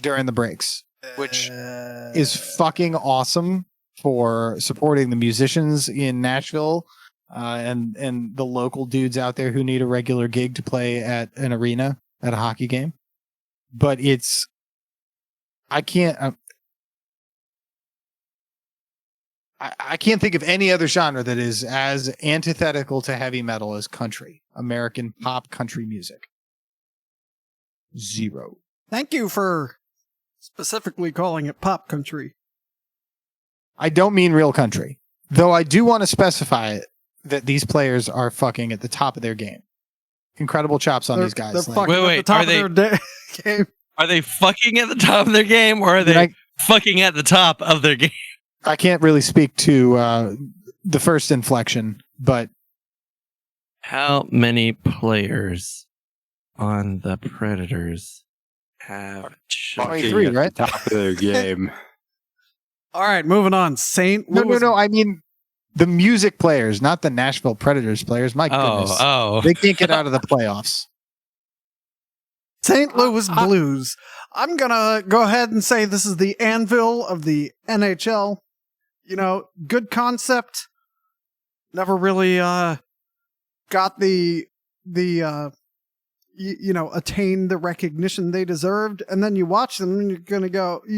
during the breaks, which is fucking awesome for supporting the musicians in Nashville and the local dudes out there who need a regular gig to play at an arena at a hockey game. But I can't think of any other genre that is as antithetical to heavy metal as country, American pop country music. 0. Thank you for specifically calling it pop country. I don't mean real country, though I do want to specify that these players are fucking at the top of their game. Incredible chops on these guys. They're fucking Wait, at the top are of they- their game. Are they fucking at the top of their game, or are they fucking at the top of their game? I can't really speak to the first inflection, but how many players on the Predators have 23, right? At the top of their game. All right, moving on. St. Louis. No. I mean the music players, not the Nashville Predators players. My goodness. Oh. They can't get out of the playoffs. St. Louis Blues. I'm going to go ahead and say this is the anvil of the NHL. Good concept. Never really got the attained the recognition they deserved. And then you watch them and you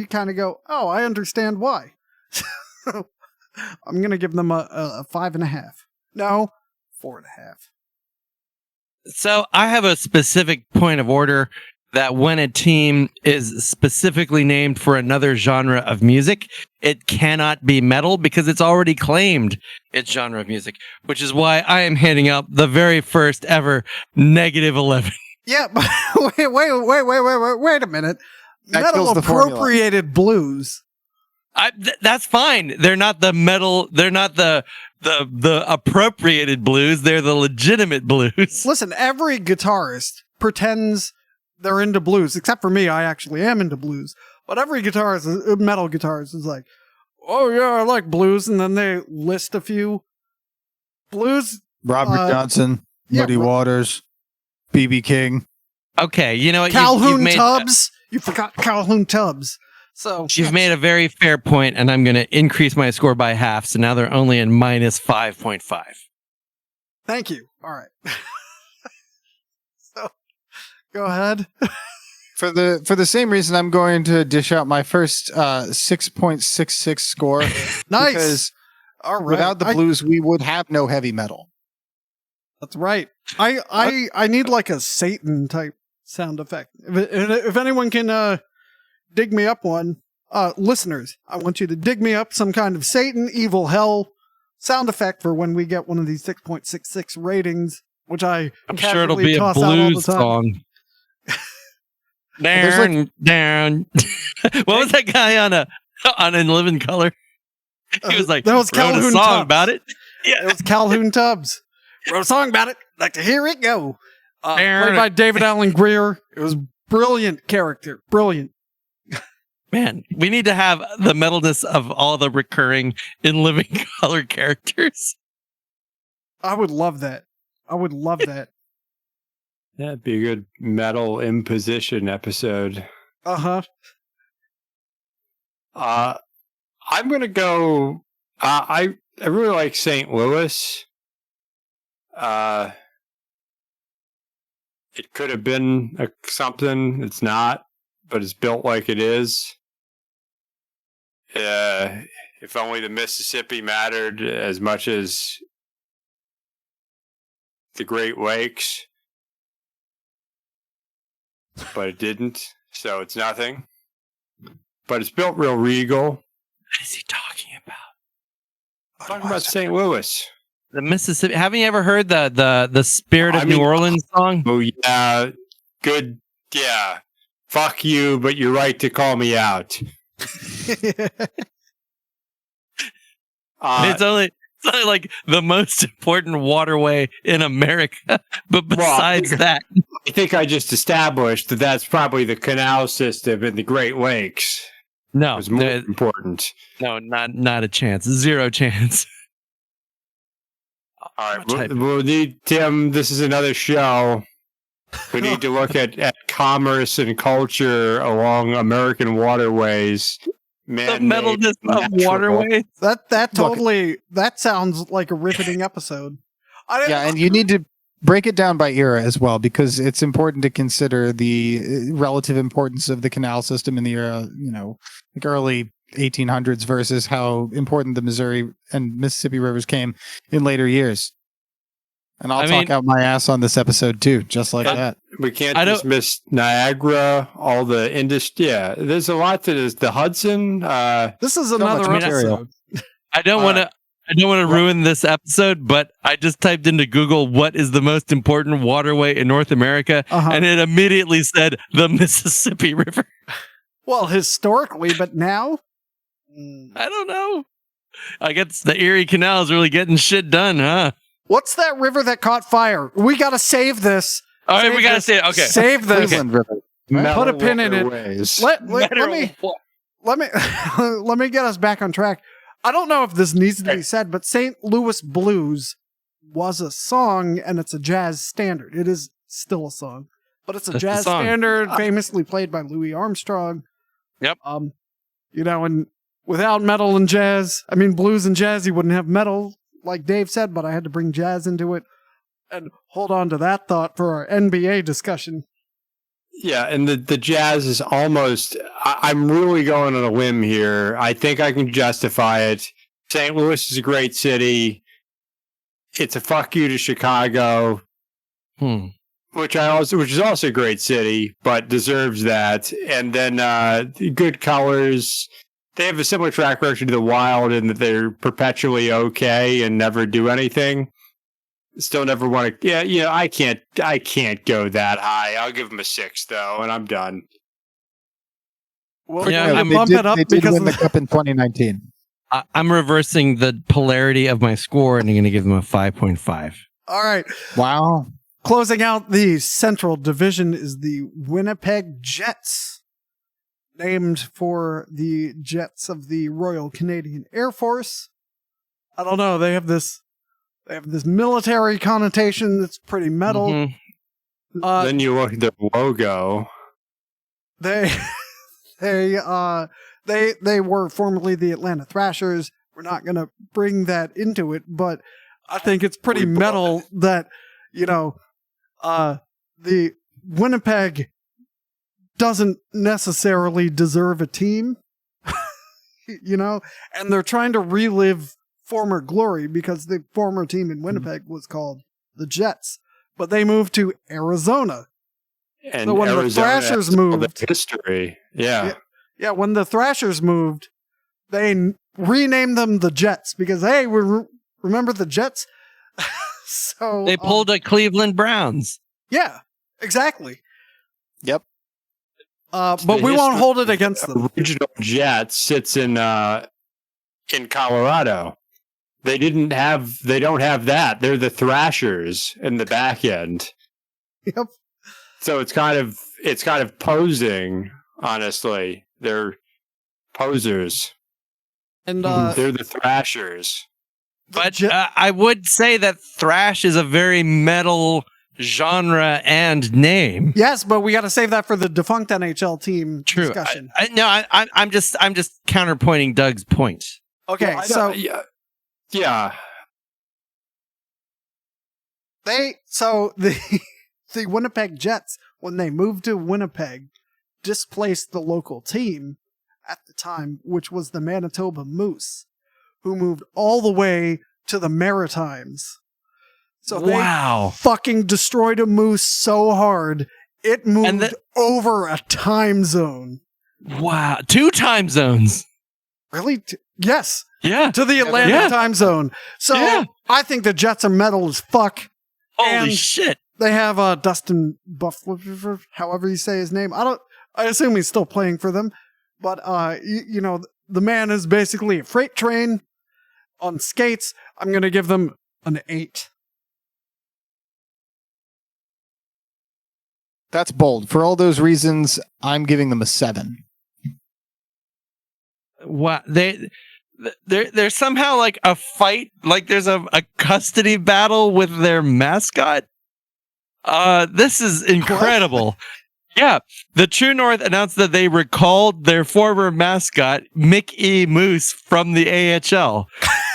kind of go, oh, I understand why. So I'm going to give them a 5.5. No, 4.5. So I have a specific point of order that when a team is specifically named for another genre of music, it cannot be metal because it's already claimed its genre of music, which is why I am handing out the very first ever -11. Yeah, but wait a minute. That Metal kills the formula. appropriated blues. That's fine. They're not the metal. They're not the appropriated blues. They're the legitimate blues. Listen, every guitarist pretends they're into blues, except for me. I actually am into blues. But every guitarist, metal guitarist, is like, oh yeah, I like blues, and then they list a few blues. Robert Johnson, Muddy Waters, B.B. King. Okay, you know what? Calhoun Tubbs. You forgot Calhoun Tubbs. So you've made a very fair point, and I'm going to increase my score by half. So now they're only in -5.5. Thank you. All right. So go ahead. For the same reason, I'm going to dish out my first 6.66 score. Nice. Because all right. Without the blues, we would have no heavy metal. That's right. I need like a Satan type sound effect. If anyone can dig me up one, listeners, I want you to dig me up some kind of Satan, evil, hell sound effect for when we get one of these 6.66 ratings, which I'm sure it'll be a toss out all the blues time. song. Down. What was that guy on In Living Color? He was like, that was wrote a Calhoun song Tubbs. about it. Yeah, it was Calhoun Tubbs. Wrote a song about it. Like to hear it go. Played by David Allen Greer. It was brilliant character. Brilliant. Man, we need to have the metalness of all the recurring In Living Color characters. I would love that. That'd be a good metal imposition episode. Uh-huh. I'm gonna go. I really like St. Louis. It could have been something. It's not, but it's built like it is. If only the Mississippi mattered as much as the Great Lakes, but it didn't. So it's nothing. But it's built real regal. What is he talking about? Talking about St. Louis. The Mississippi. Haven't you ever heard the Spirit of New Orleans song? Oh yeah, good. Yeah, fuck you, but you're right to call me out. It's only like the most important waterway in America. But besides that, I think I just established that that's probably the canal system in the Great Lakes. No, it was more important. No, not a chance. Zero chance. All right, we'll need Tim. This is another show. We need to look at commerce and culture along American waterways. The metalness of waterways. That sounds like a riveting episode. And you need to break it down by era as well, because it's important to consider the relative importance of the canal system in the era, like early 1800s versus how important the Missouri and Mississippi rivers came in later years. And I'll talk out my ass on this episode too, just like that. We can't dismiss Niagara, all the industry. Yeah, there's a lot to this. The Hudson. This is another episode. I don't want I don't want to ruin this episode, but I just typed into Google what is the most important waterway in North America, and it immediately said the Mississippi River. Well, historically, but now? I don't know. I guess the Erie Canal is really getting shit done, huh? What's that river that caught fire? We got to save this. All right, we got to say it. Okay. Save this. Cleveland River. Put a pin in it. Ways. Let me let me get us back on track. I don't know if this needs to be said, but St. Louis Blues was a song, and it's a jazz standard. It is still a song, but it's a jazz standard, famously played by Louis Armstrong. Yep. You know, and without metal and jazz, I mean blues and jazz, you wouldn't have metal, like Dave said. But I had to bring jazz into it, and hold on to that thought for our NBA discussion. Yeah, and the jazz is almost... I'm really going on a limb here. I think I can justify it. St. Louis is a great city. It's a fuck you to Chicago, which is also a great city, but deserves that. And then good colors. They have a similar track record to the Wild in that they're perpetually okay and never do anything. Still never want to. Yeah, I can't go that high. I'll give them a 6 though, and I'm done. Well, yeah, bump it up they did because win the cup in 2019. I'm reversing the polarity of my score, and I'm going to give them a 5.5. All right. Wow. Closing out the Central Division is the Winnipeg Jets, named for the jets of the Royal Canadian Air Force. I don't know. They have this military connotation that's pretty metal. Mm-hmm. Then you look at their logo. They were formerly the Atlanta Thrashers. We're not going to bring that into it, but I think it's pretty metal that, the Winnipeg doesn't necessarily deserve a team, and they're trying to relive former glory because the former team in Winnipeg was called the Jets, but they moved to Arizona. And so when Arizona the Thrashers moved, history, yeah, when the Thrashers moved, they renamed them the Jets because hey, remember the Jets? So they pulled a Cleveland Browns. Yeah, exactly. Yep. But we won't hold it against them. Original Jets sits in Colorado. They don't have that. They're the Thrashers in the back end. Yep. So it's kind of posing, honestly. They're posers. And they're the Thrashers. But I would say that thrash is a very metal genre and name. Yes, but we got to save that for the defunct NHL team True. discussion. I'm just counterpointing Doug's point. Okay, yeah. The Winnipeg Jets, when they moved to Winnipeg, displaced the local team at the time, which was the Manitoba Moose, who moved all the way to the Maritimes. So they fucking destroyed a moose so hard, it moved over a time zone. Wow. 2 time zones. Really? Yes. Yeah. To the Atlanta time zone. So I think the Jets are metal as fuck. Holy shit. They have Dustin Buffalo, however you say his name. I assume he's still playing for them. But, the man is basically a freight train on skates. I'm going to give them an 8. That's bold. For all those reasons, I'm giving them a 7. What there's somehow like a fight, like there's a custody battle with their mascot. This is incredible. Yeah, the True North announced that they recalled their former mascot, Mickey Moose, from the AHL.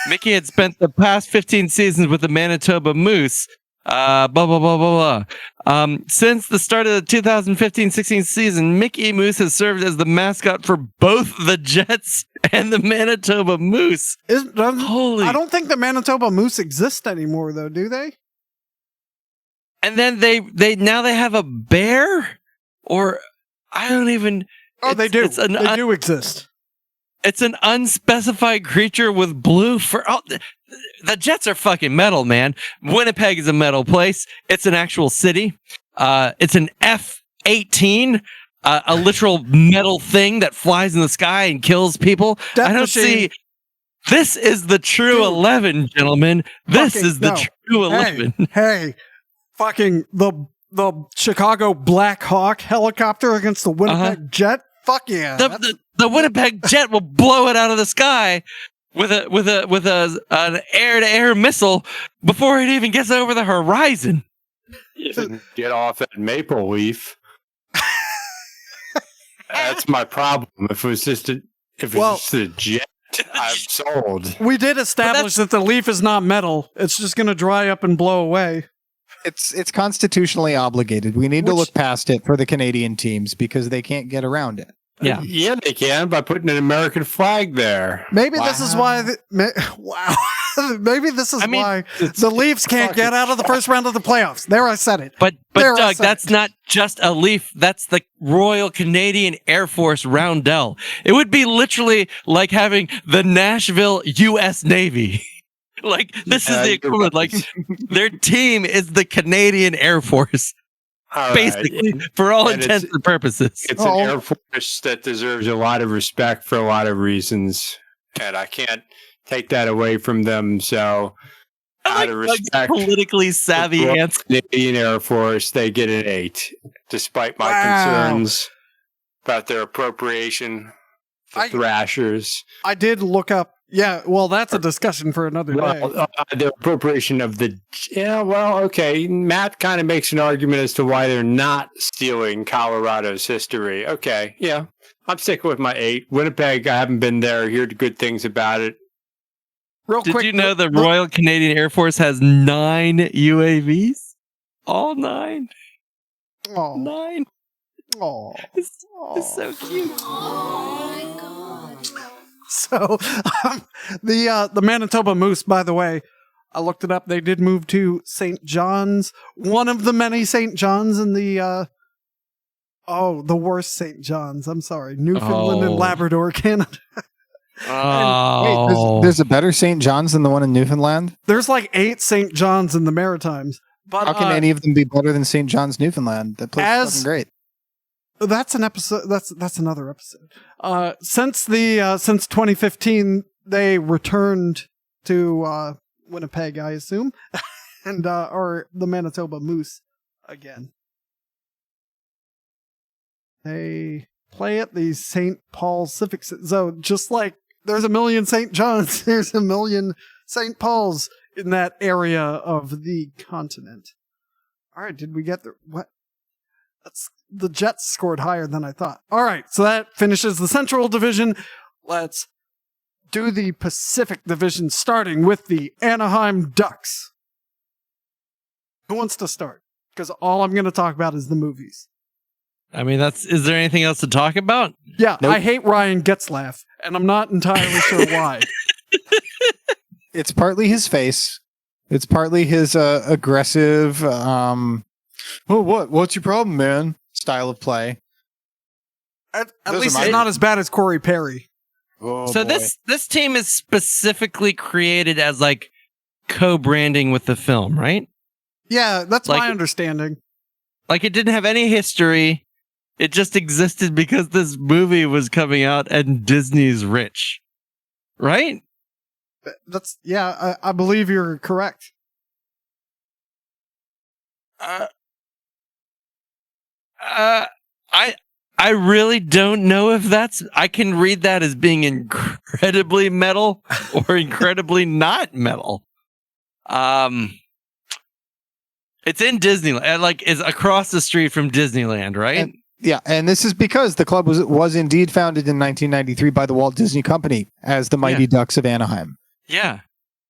Mickey had spent the past 15 seasons with the Manitoba Moose. Blah, blah, blah, blah, blah. Since the start of the 2015-16 season, Mickey Moose has served as the mascot for both the Jets and the Manitoba Moose. I don't think the Manitoba Moose exist anymore, though, do they? And then they have a bear? Or I don't even... Oh, they do. They do exist. It's an unspecified creature with blue fur. Oh, the Jets are fucking metal, man. Winnipeg is a metal place. It's an actual city. It's an F-18, a literal metal thing that flies in the sky and kills people. Death I don't Machine. see. This is the true Dude. 11, gentlemen. This Fucking is the no. true 11. Hey, fucking the Chicago Black Hawk helicopter against the Winnipeg Jet. Fuck yeah. The Winnipeg Jet will blow it out of the sky with an air-to-air missile before it even gets over the horizon. Get off that maple leaf. That's my problem. If it was just a jet, I'm sold. We did establish that the leaf is not metal. It's just going to dry up and blow away. It's constitutionally obligated. We need to look past it for the Canadian teams because they can't get around it. Yeah, they can by putting an American flag there. Maybe this is why. Wow. Maybe this is why the Leafs can't get out of the first round of the playoffs. There, I said it. But Doug, that's not just a leaf. That's the Royal Canadian Air Force roundel. It would be literally like having the Nashville U.S. Navy. Like, this is the equivalent. Like, their team is the Canadian Air Force. Basically, for all intents and purposes. It's an Air Force that deserves a lot of respect for a lot of reasons. And I can't take that away from them. So, out of respect, politically savvy answer. Canadian Air Force, they get an 8, despite my concerns about their appropriation for Thrashers. I did look up. Yeah, well, that's a discussion for another day. The appropriation of okay. Matt kind of makes an argument as to why they're not stealing Colorado's history. Okay, yeah. I'm sticking with my 8. Winnipeg, I haven't been there. Heard good things about it. Did you know the Royal Canadian Air Force has 9 UAVs? All 9. Oh. 9. Oh. It's so cute. Oh my god. So, the Manitoba Moose, by the way, I looked it up. They did move to St. John's, one of the many St. John's in the, the worst St. John's. I'm sorry. Newfoundland and Labrador, Canada. Wait, there's a better St. John's than the one in Newfoundland? There's like 8 St. John's in the Maritimes. But how can any of them be better than St. John's, Newfoundland? That place is fucking great. That's an episode. That's another episode. Since 2015, they returned to Winnipeg, I assume, and or the Manitoba Moose again. They play at the St. Paul Civic Zone, just like there's a million St. John's, there's a million St. Paul's in that area of the continent. All right, did we get what? The Jets scored higher than I thought. All right, so that finishes the Central Division. Let's do the Pacific Division, starting with the Anaheim Ducks. Who wants to start? Because all I'm going to talk about is the movies. I mean, is there anything else to talk about? Yeah, nope. I hate Ryan Getzlaff, and I'm not entirely sure why. It's partly his face. It's partly his aggressive, what's your problem, man? Style of play. At least it's not as bad as Corey Perry. Oh, so boy. This team is specifically created as like co-branding with the film, right? Yeah, that's my understanding. Like, it didn't have any history. It just existed because this movie was coming out and Disney's rich. Right? I believe you're correct. I really don't know if I can read that as being incredibly metal or incredibly not metal. It's in Disneyland, like it's across the street from Disneyland, right? And this is because the club was indeed founded in 1993 by the Walt Disney Company as the Mighty Ducks of Anaheim. Yeah.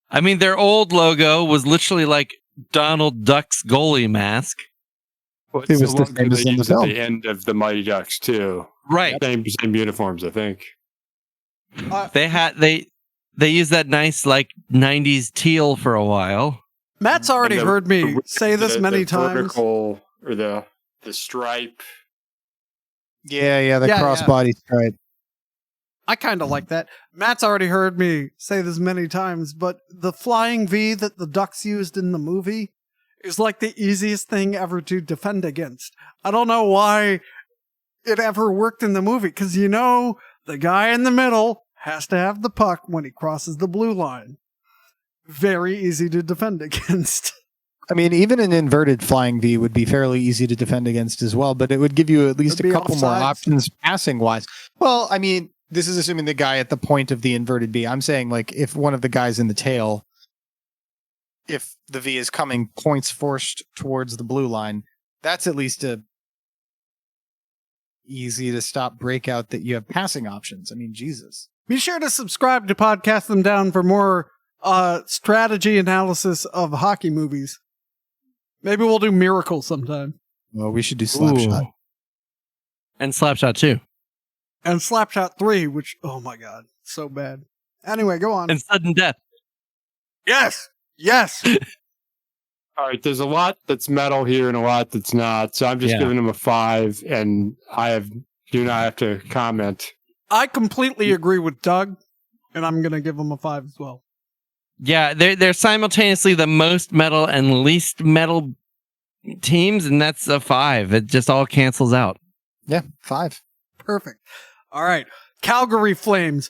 I mean, their old logo was literally like Donald Duck's goalie mask. Well, it was the famous in the film. At the end of the Mighty Ducks too, right? Same uniforms, I think. They used that nice like 90s teal for a while. Matt's already heard me say this many times. Vertical or the stripe. Yeah, the crossbody stripe. I kind of like that. Matt's already heard me say this many times, but the flying V that the Ducks used in the movie is like the easiest thing ever to defend against. I don't know why it ever worked in the movie, because the guy in the middle has to have the puck when he crosses the blue line. Very easy to defend against. I mean, even an inverted flying V would be fairly easy to defend against as well, but it would give you at least a couple more options passing wise. Well, I mean, this is assuming the guy at the point of the inverted V. I'm saying, like, if one of the guys in the tail, if the V is coming points forced towards the blue line, that's at least a easy to stop breakout that you have passing options. I mean, Jesus. Be sure to subscribe to Podcast Them Down for more strategy analysis of hockey movies. Maybe we'll do Miracle sometime. Well, we should do Slapshot. And Slapshot 2. And Slapshot 3, which, oh my God, so bad. Anyway, go on. And Sudden Death. Yes! Yes! All right, there's a lot that's metal here and a lot that's not. So I'm just giving them a 5, and do not have to comment. I completely agree with Doug, and I'm going to give them a 5 as well. Yeah, they're simultaneously the most metal and least metal teams, and that's a 5. It just all cancels out. Yeah, 5. Perfect. All right. Calgary Flames.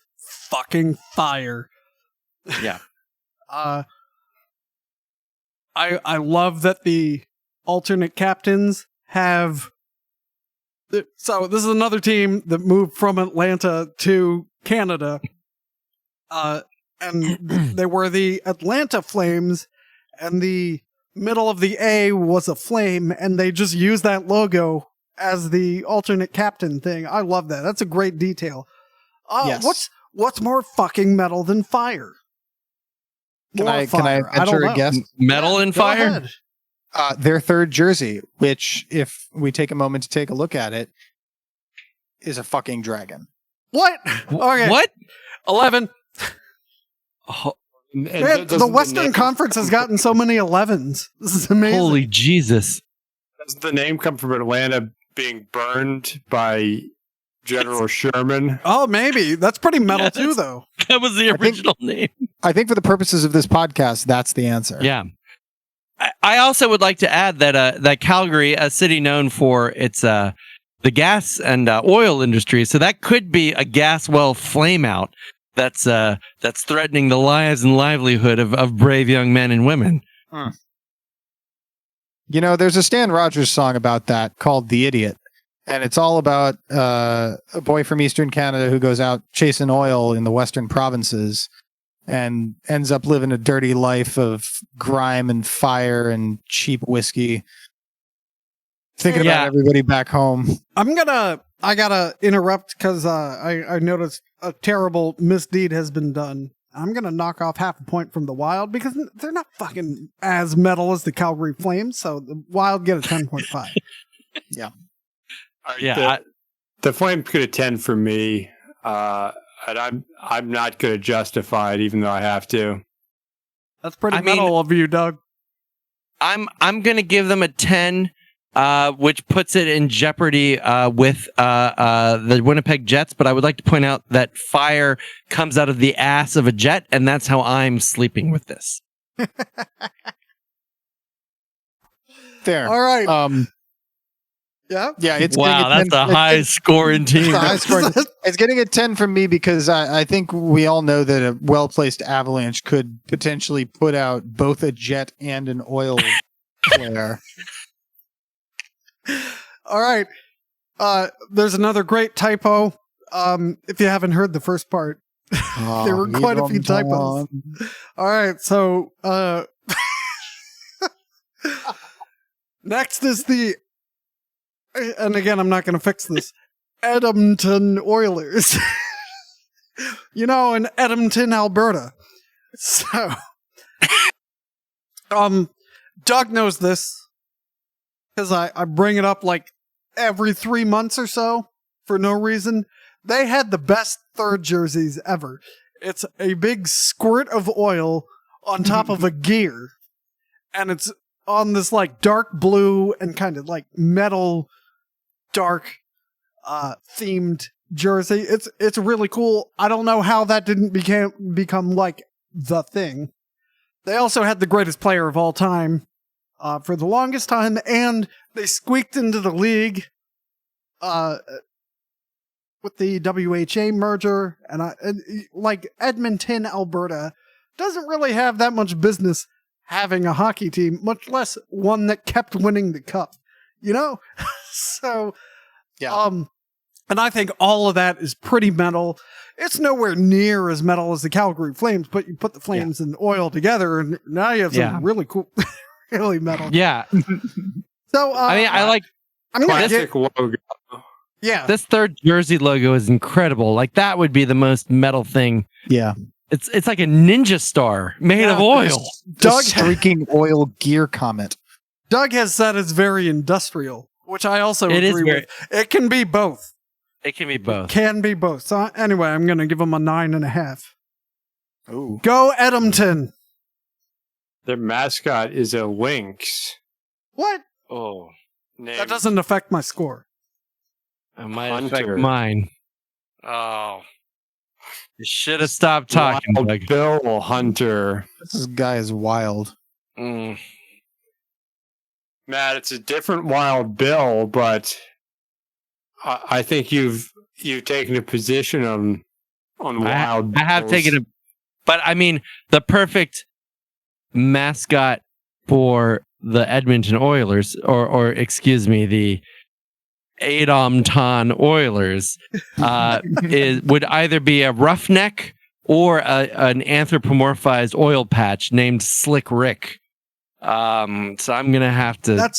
Fucking fire. Yeah. I love that the alternate captains have... So this is another team that moved from Atlanta to Canada. And they were the Atlanta Flames, and the middle of the A was a flame, and they just used that logo as the alternate captain thing. I love that. That's a great detail. Yes. What's more fucking metal than fire? Can I venture a guess? Metal and fire? Their third jersey, which, if we take a moment to take a look at it, is a fucking dragon. What? Okay. What? 11. Oh, Man, the Western Conference has gotten so many 11s. This is amazing. holy Jesus. Does the name come from Atlanta being burned by General Sherman? Oh, maybe. That's pretty metal too, though. That was the original name. I think for the purposes of this podcast, that's the answer. Yeah. I also would like to add that Calgary, a city known for its the gas and oil industry, so that could be a gas well flameout that's threatening the lives and livelihood of brave young men and women. You know, there's a Stan Rogers song about that called "The Idiot," and it's all about a boy from Eastern Canada who goes out chasing oil in the Western provinces and ends up living a dirty life of grime and fire and cheap whiskey. Thinking about everybody back home. I gotta interrupt because I noticed a terrible misdeed has been done. I'm gonna knock off half a point from the Wild because they're not fucking as metal as the Calgary Flames, so the Wild get a 10.5. Yeah. Yeah. The Flames get a 10 for me. And I'm not going to justify it, even though I have to. That's pretty metal of you, Doug. I'm going to give them a 10, which puts it in jeopardy with the Winnipeg Jets. But I would like to point out that fire comes out of the ass of a jet, and that's how I'm sleeping with this. Fair. All right. Yeah, it's wow, that's a high scoring team. It's getting a 10 from me because I think we all know that a well-placed avalanche could potentially put out both a jet and an oil flare. All right. There's another great typo. If you haven't heard the first part, there were quite a few typos. All right, so next is the... And again, I'm not going to fix this. Edmonton Oilers. In Edmonton, Alberta. So, Doug knows this because I bring it up like every 3 months or so for no reason. They had the best third jerseys ever. It's a big squirt of oil on top of a gear, and it's on this like dark blue and kind of like metal dark themed jersey. It's really cool. I don't know how that didn't become like the thing. They also had the greatest player of all time for the longest time, and they squeaked into the league with the WHA merger, and like Edmonton, Alberta doesn't really have that much business having a hockey team, much less one that kept winning the cup, you know? So, Yeah. and I think all of that is pretty metal. It's nowhere near as metal as the Calgary Flames, but you put the Flames and oil together, and now you have something really cool, really metal. Yeah. So, I mean, I like Classic logo. yeah. this third jersey logo is incredible. Like that would be the most metal thing. Yeah. It's like a ninja star made of oil. Doug streaking oil gear comment. Doug has said it's very industrial, which I also It is agree with. It can be both. It can be both. Can be both. So anyway, I'm going to give them a 9.5. Ooh. Go Edmonton. Their mascot is a lynx. What? Oh, name. That doesn't affect my score. It might Hunter. affect mine. Oh. You should have stopped talking, Wild Doug. Bill Hunter. This guy is wild. Mm. Matt, it's a different Wild Bill, but I think you've taken a position on Wild. I have Bills. taken a, but I mean, the perfect mascot for the Edmonton Oilers, or excuse me, the Edmonton Oilers, would either be a roughneck or an anthropomorphized oil patch named Slick Rick. So I'm gonna have to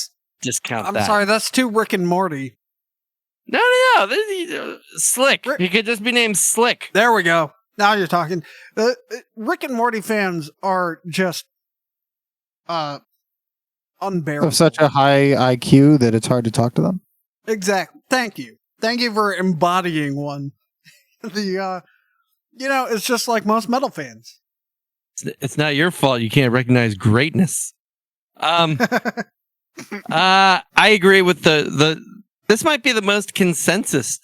discount that. I'm sorry, that's too Rick and Morty. No. Slick. He could just be named Slick. There we go. Now you're talking. Rick and Morty fans are just unbearable. Of such a high IQ that it's hard to talk to them. Exactly. Thank you. Thank you for embodying one. It's just like most metal fans. It's not your fault you can't recognize greatness. I agree with the this might be the most consensus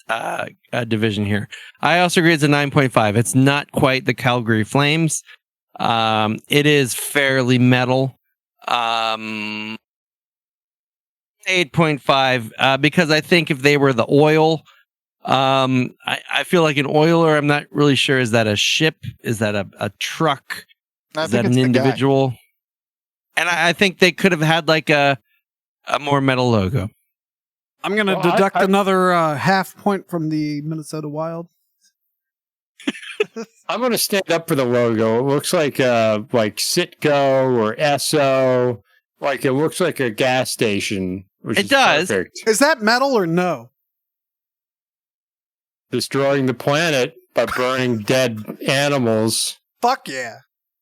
division here. I also agree it's a 9.5. It's not quite the Calgary Flames. It is fairly metal. 8.5 because I think if they were the oil, I feel like an oiler, I'm not really sure. Is that a ship? Is that a truck? Is that an individual? And I think they could have had like a more metal logo. I'm going to deduct another half point from the Minnesota Wild. I'm going to stand up for the logo. It looks like Citgo or Esso. Like it looks like a gas station. Which It is does. perfect. Is that metal or no? Destroying the planet by burning dead animals Fuck yeah.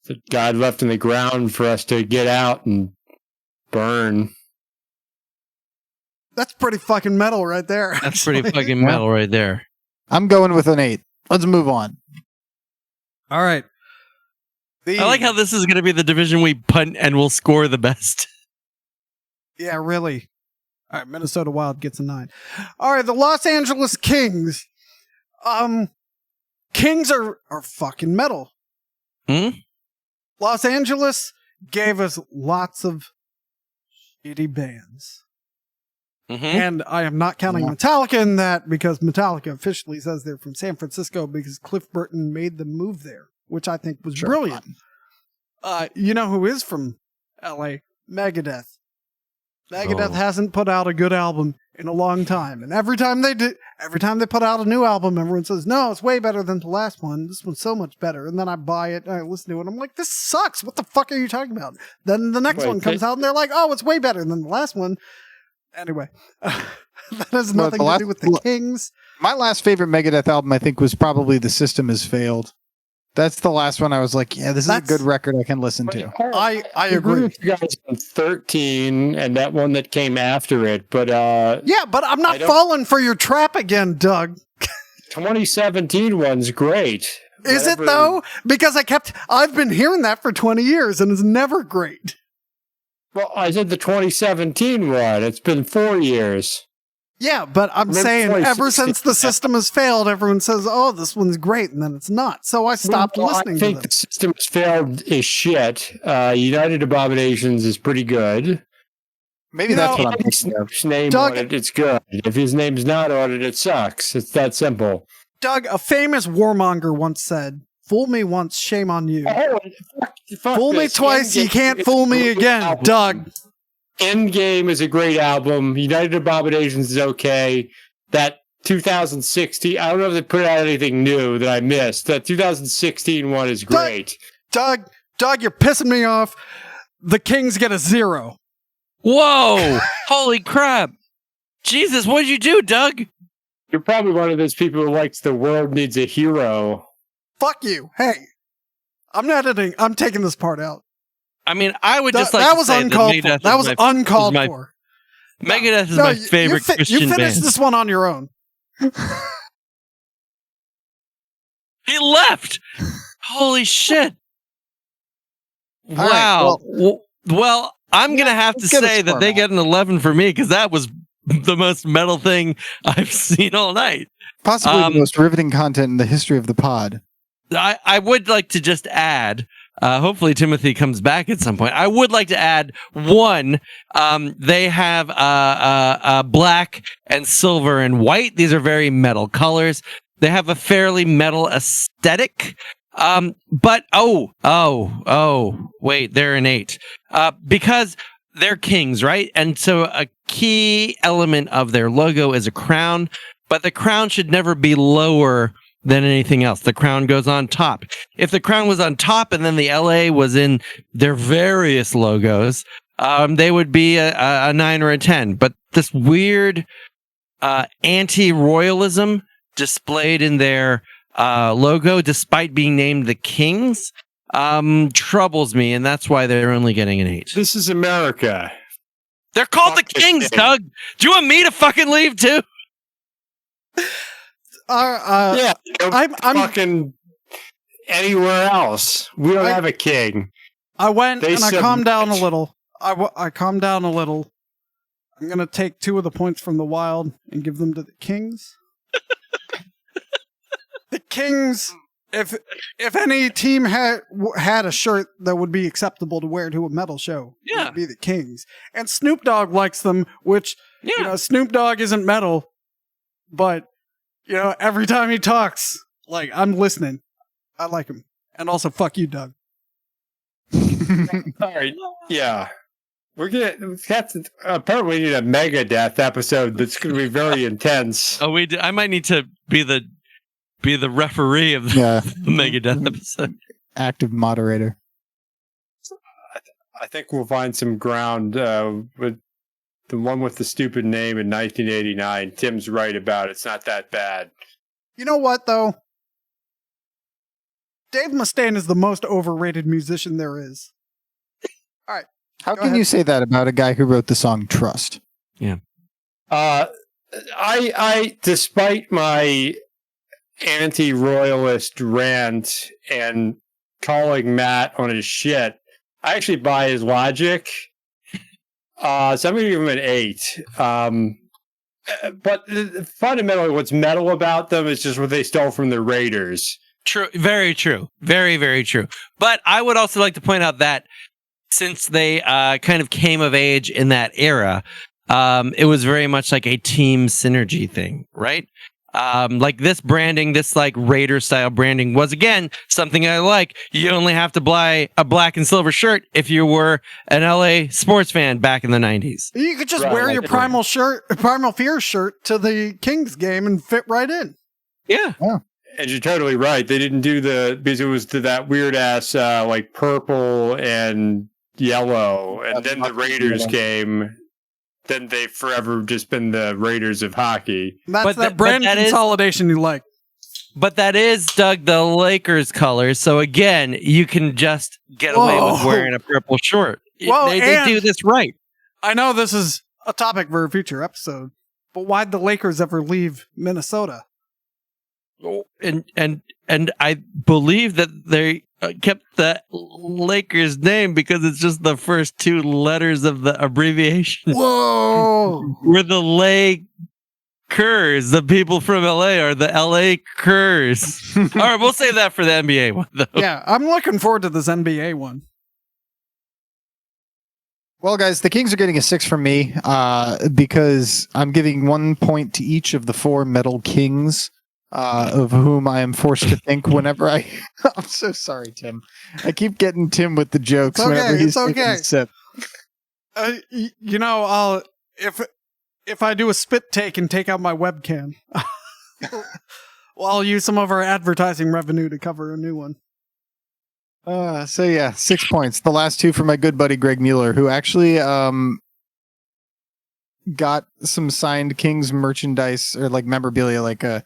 that God left in the ground for us to get out and burn. That's pretty fucking metal right there. That's pretty actually. fucking metal right there. I'm going with an 8. Let's move on. All right. I like how this is going to be the division we punt and we'll score the best. Yeah, really. All right, Minnesota Wild gets a 9. All right, the Los Angeles Kings. Kings are fucking metal. Hmm? Los Angeles gave us lots of shitty bands. Mm-hmm. And I am not counting Metallica in that because Metallica officially says they're from San Francisco because Cliff Burton made them move there, which I think was brilliant. You know who is from LA? Megadeth. Megadeth hasn't put out a good album in a long time. And every time they put out a new album, everyone says, no, it's way better than the last one. This one's so much better. And then I buy it and I listen to it. And I'm like, this sucks. What the fuck are you talking about? Then the next one comes out and they're like, oh, it's way better than the last one. Anyway, that has nothing to do with the Kings. My last favorite Megadeth album, I think, was probably The System Has Failed. That's the last one I was like, yeah, this is a good record I can listen to. I agree with you guys on 13 and that one that came after it, but yeah, but I'm not falling for your trap again, Doug. 2017 one's great. Is it though? Because I've been hearing that for 20 years and it's never great. Well, I said the 2017 one. It's been 4 years. Yeah, but I'm Remember saying ever 2016? since the system has failed, everyone says, "Oh, this one's great," and then it's not. So I stopped listening I to think them. the system has failed is shit. United Abominations is pretty good. Maybe You that's know, what I'm If thinking of. his name Doug- on it, it's good. If his name's not on it, it sucks. It's that simple. Doug, a famous warmonger once said, "Fool me once, shame on you. Oh, fuck Fool me this. twice, you Endgame can't is fool a me great again, album. Doug." Endgame is a great album. United Abominations is okay. That 2016, I don't know if they put out anything new that I missed. That 2016 one is great. Doug, you're pissing me off. The Kings get a 0. Whoa! Holy crap! Jesus, what'd you do, Doug? You're probably one of those people who likes The World Needs a Hero. Fuck you. Hey, I'm editing. I'm taking this part out. I mean, I would just like that to was say uncalled for. Megadeth That is was my- uncalled is my- for. Megadeth is No, my favorite Christian you finished band. this one on your own. He left. Holy shit! right, Wow. Well, I'm gonna have to let's get a say that score they back. get an 11 for me because that was the most metal thing I've seen all night. Possibly the most riveting content in the history of the pod. I would like to just add, hopefully Timothy comes back at some point. I would like to add one. They have black and silver and white. These are very metal colors. They have a fairly metal aesthetic. But wait, they're an 8. Because they're kings, right? And so a key element of their logo is a crown, but the crown should never be lower than anything else. The crown goes on top. If the crown was on top and then the LA was in their various logos, they would be a 9 or a 10. But this weird anti-royalism displayed in their logo, despite being named the Kings, troubles me, and that's why they're only getting an 8. This is America. They're called Fuck the the Kings, King. Doug. Do you want me to fucking leave too? Yeah, go I'm- fucking anywhere else. We don't I- have a king. I went They and I calmed down a submit. little. I calmed down a little. I'm going to take 2 of the points from the Wild and give them to the Kings. The Kings, if any team had a shirt that would be acceptable to wear to a metal show, it Yeah. would be the Kings. And Snoop Dogg likes them, which, Yeah. Snoop Dogg isn't metal, but, every time he talks, like, I'm listening. I like him. And also, fuck you, Doug. All right. Yeah. We have to apparently need a Megadeth episode that's going to be very intense. Oh, I might need to be the referee of the Yeah, Megadeth episode. active moderator. I think we'll find some ground with the one with the stupid name in 1989. Tim's right about it. It's not that bad. You know what, though? Dave Mustaine is the most overrated musician there is. How Go can ahead. you say that about a guy who wrote the song Trust? I despite my anti-royalist rant and calling Matt on his shit, I actually buy his logic. So I'm going to give him an 8. But fundamentally, what's metal about them is just what they stole from the Raiders. True. Very true. Very, very true. But I would also like to point out that since they kind of came of age in that era, it was very much like a team synergy thing, right? Like this branding, this like Raider style branding was again something I like. You only have to buy a black and silver shirt if you were an LA sports fan back in the 90s. You could just Right, wear like your the- Primal Fear shirt to the Kings game and fit right in. Yeah. And you're totally right. They didn't do because it was that weird ass like purple and yellow, and then the Raiders came. Then they've forever just been the Raiders of hockey. That's But that brand that is- consolidation you like. But that is, Doug, the Lakers colors. So again, you can just get away with Whoa. wearing a purple short. Well, They do and- this right. I know this is a topic for a future episode, but why'd the Lakers ever leave Minnesota? And I believe that they kept the Lakers name because it's just the first 2 letters of the abbreviation. Whoa! We're the Curs. The people from LA are the LA Curs. All right, we'll save that for the NBA one, though. Yeah, I'm looking forward to this NBA one. Well, guys, the Kings are getting a 6 from me because I'm giving 1 point to each of the 4 metal kings, of whom I am forced to think whenever I. I'm so sorry, Tim. I keep getting Tim with the jokes whenever he's taking a sip. I'll if I do a spit take and take out my webcam, well, I'll use some of our advertising revenue to cover a new one. So yeah, 6 points. The last 2 for my good buddy Greg Mueller, who actually got some signed Kings merchandise or like memorabilia, like a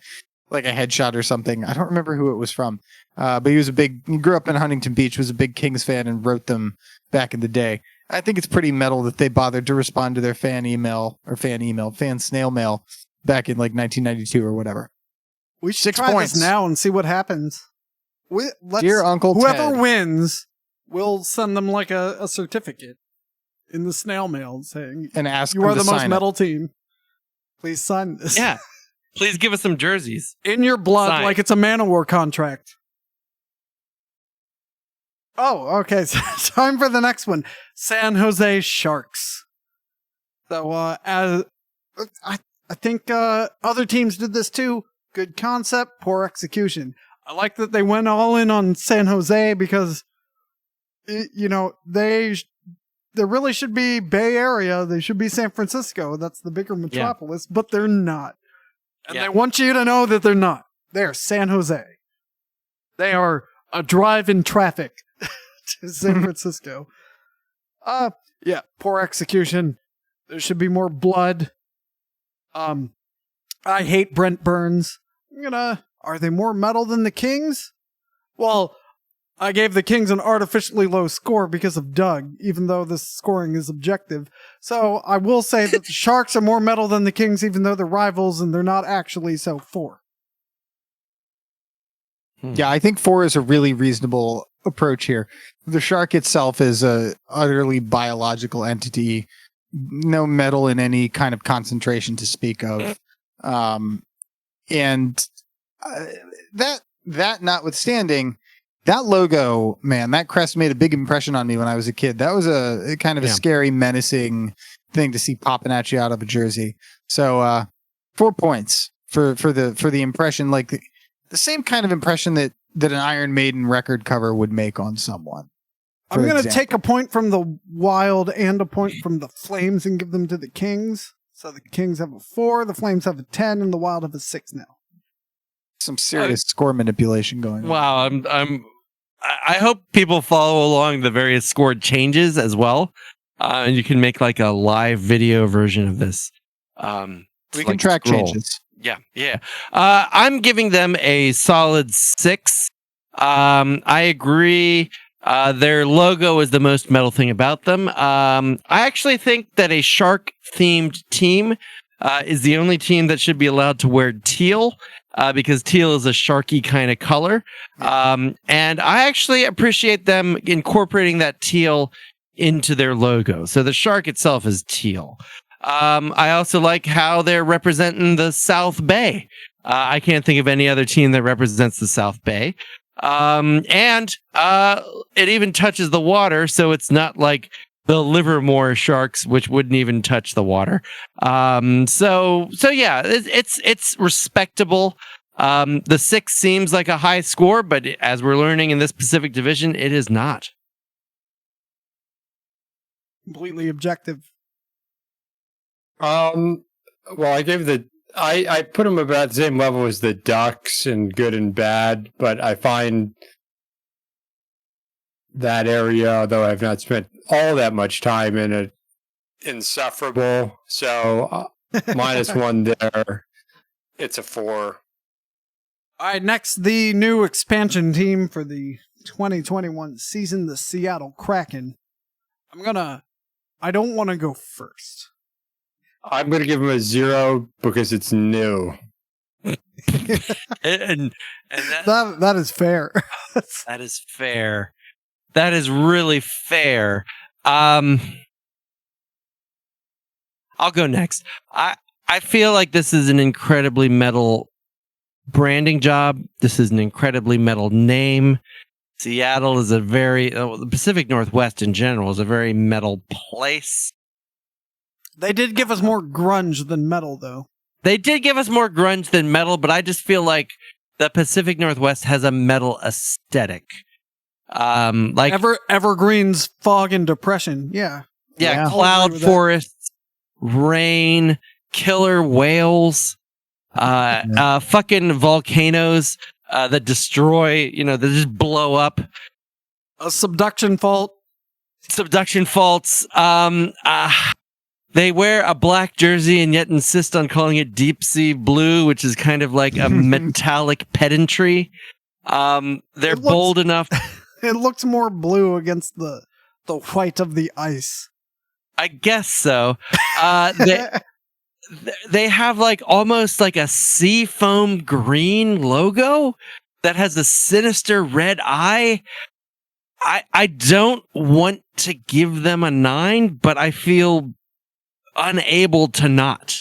headshot or something. I don't remember who it was from, but he grew up in Huntington Beach, was a big Kings fan, and wrote them back in the day. I think it's pretty metal that they bothered to respond to their fan snail mail back in like 1992 or whatever. We should 6 try points this now and see what happens. Dear Uncle whoever Ted. wins, we'll send them like a certificate in the snail mail saying, and ask "You them are to the most sign metal team. Please sign this." Yeah. Please give us some jerseys. In your blood, Sign. like it's a Man-O-War contract. Oh, okay. So time for the next one. San Jose Sharks. So, as I think other teams did this too. Good concept, poor execution. I like that they went all in on San Jose because, there really should be Bay Area. They should be San Francisco. That's the bigger metropolis, but they're not. And they want you to know that they're not. They're San Jose. They are a drive in traffic to San Francisco. Poor execution. There should be more blood. I hate Brent Burns. Are they more metal than the Kings? Well, I gave the Kings an artificially low score because of Doug, even though this scoring is objective. So I will say that the Sharks are more metal than the Kings, even though they're rivals and they're not actually. So 4. Yeah, I think 4 is a really reasonable approach here. The shark itself is a utterly biological entity, no metal in any kind of concentration to speak of. That notwithstanding, that logo, man, that crest made a big impression on me when I was a kid. That was a kind of a scary, menacing thing to see popping at you out of a jersey. So 4 points for the impression, like the same kind of impression that an Iron Maiden record cover would make on someone. I'm going to take a point from the Wild and a point from the Flames and give them to the Kings. So the Kings have a 4, the Flames have a 10, and the Wild have a 6 now. Some serious score manipulation going on. Wow, I hope people follow along the various scored changes as well, and you can make like a live video version of this. We can track changes. Yeah. I'm giving them a solid 6. I agree. Their logo is the most metal thing about them. I actually think that a shark-themed team is the only team that should be allowed to wear teal, because teal is a sharky kind of color. And I actually appreciate them incorporating that teal into their logo. So the shark itself is teal. I also like how they're representing the South Bay. I can't think of any other team that represents the South Bay. And it even touches the water, so it's not like the Livermore Sharks, which wouldn't even touch the water. So yeah, it's respectable. The 6 seems like a high score, but as we're learning in this Pacific Division, it is not. Completely objective. Well, I put them about the same level as the Ducks in good and bad, but I find that area, although I've not spent all that much time in it, insufferable. So -1 there. It's a 4. All right, next, the new expansion team for the 2021 season, the Seattle Kraken. I don't want to go first. I'm going to give them a 0 because it's new. and that is fair. That is fair. That is really fair. I'll go next. I feel like this is an incredibly metal branding job. This is an incredibly metal name. Seattle is the Pacific Northwest in general is a very metal place. They did give us more grunge than metal, though. They did give us more grunge than metal, but I just feel like the Pacific Northwest has a metal aesthetic. Like Evergreens, fog, and depression. Yeah. yeah, I'll cloud agree with that. forests, rain, killer whales, fucking volcanoes that destroy, that just blow up. A subduction fault. Subduction faults. They wear a black jersey and yet insist on calling it deep sea blue, which is kind of like a metallic pedantry. They're bold enough. It looks more blue against the white of the ice. I guess so. They have like almost like a sea foam green logo that has a sinister red eye. I don't want to give them a 9, but I feel unable to not.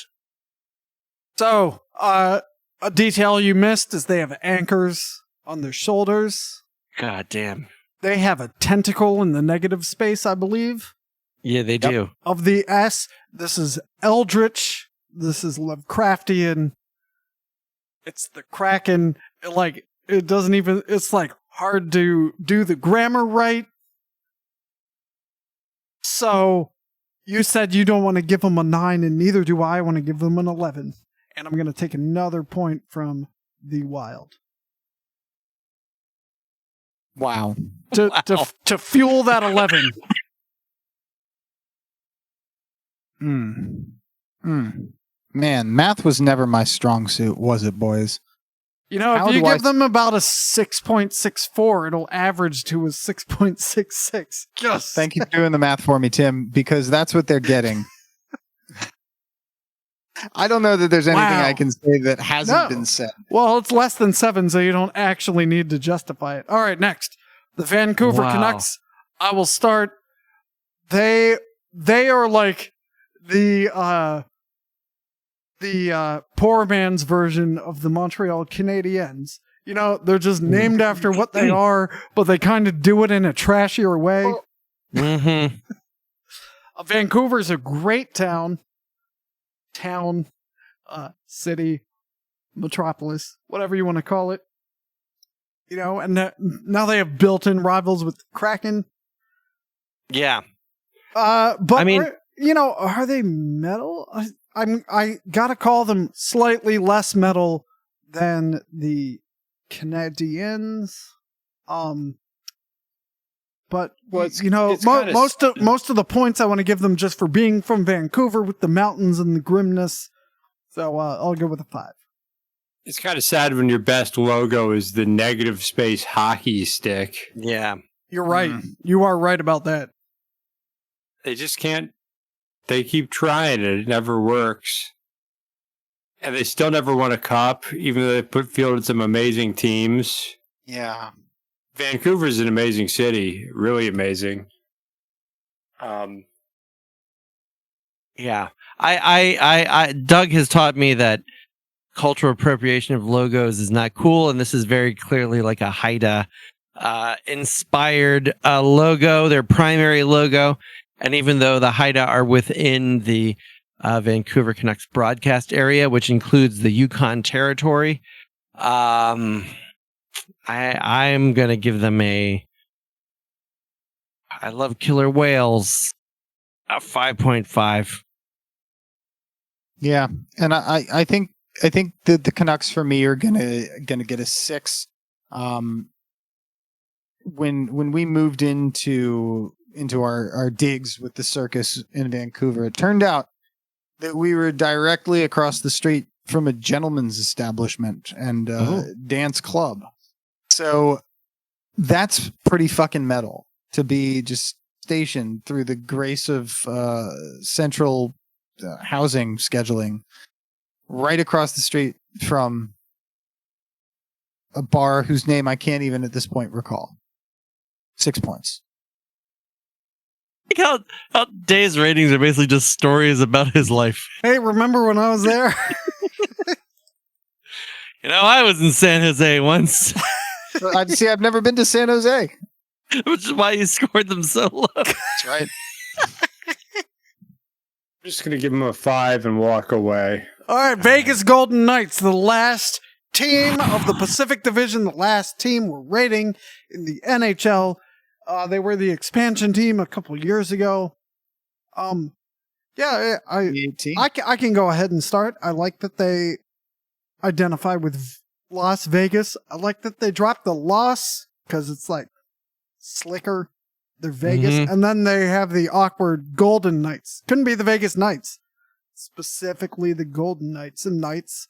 So, a detail you missed is they have anchors on their shoulders. God damn. They have a tentacle in the negative space, I believe. Yeah, they do. Of the S, this is Eldritch. This is Lovecraftian. It's the Kraken. It doesn't even, it's like hard to do the grammar right. So, you said you don't want to give them a 9, and neither do I want to give them an 11. And I'm going to take another point from the Wild. Wow. To fuel that 11. Man, math was never my strong suit, was it, boys? If you give them about a 6.64, it'll average to a 6.66. Yes. Thank you for doing the math for me, Tim, because that's what they're getting. I don't know that there's anything I can say that hasn't been said. Well, it's less than 7, so you don't actually need to justify it. All right, next. The Vancouver Canucks. I will start. They are like the poor man's version of the Montreal Canadiens. They're just named after what they are, but they kind of do it in a trashier way. Mm-hmm. Vancouver's a great town, city, metropolis, whatever you want to call it. And now they have built-in rivals with Kraken. Yeah. But I mean, are they metal? I gotta call them slightly less metal than the Canadiens. But most of the points I want to give them just for being from Vancouver with the mountains and the grimness. So I'll go with a 5. It's kind of sad when your best logo is the negative space hockey stick. Yeah. You're right. You are right about that. They just can't. They keep trying it. It never works. And they still never won a cup, even though they fielded some amazing teams. Yeah. Vancouver's an amazing city. Really amazing. Yeah. I Doug has taught me that cultural appropriation of logos is not cool, and this is very clearly like a Haida inspired logo, their primary logo. And even though the Haida are within the Vancouver Canucks broadcast area, which includes the Yukon Territory, I'm going to give them I love killer whales, a 5.5. Yeah, and I think that the Canucks for me are gonna get a 6. When we moved into our digs with the circus in Vancouver, it turned out that we were directly across the street from a gentleman's establishment and dance club. So that's pretty fucking metal to be just stationed through the grace of central housing scheduling right across the street from a bar whose name I can't even at this point recall. 6 points. like how Dave's ratings are basically just stories about his life. Hey, remember when I was there? I was in San Jose once, I've never been to San Jose. which is why you scored them so low. That's right. I'm just going to give him a 5 and walk away. All right, Vegas Golden Knights, the last team of the Pacific Division, the last team we're rating in the NHL. They were the expansion team a couple years ago. Yeah, I can go ahead and start. I like that they identify with Las Vegas. I like that they dropped the loss because it's like slicker. They're Vegas. Mhm. And then they have the awkward Golden Knights. Couldn't be the Vegas Knights. Specifically the Golden Knights. And Knights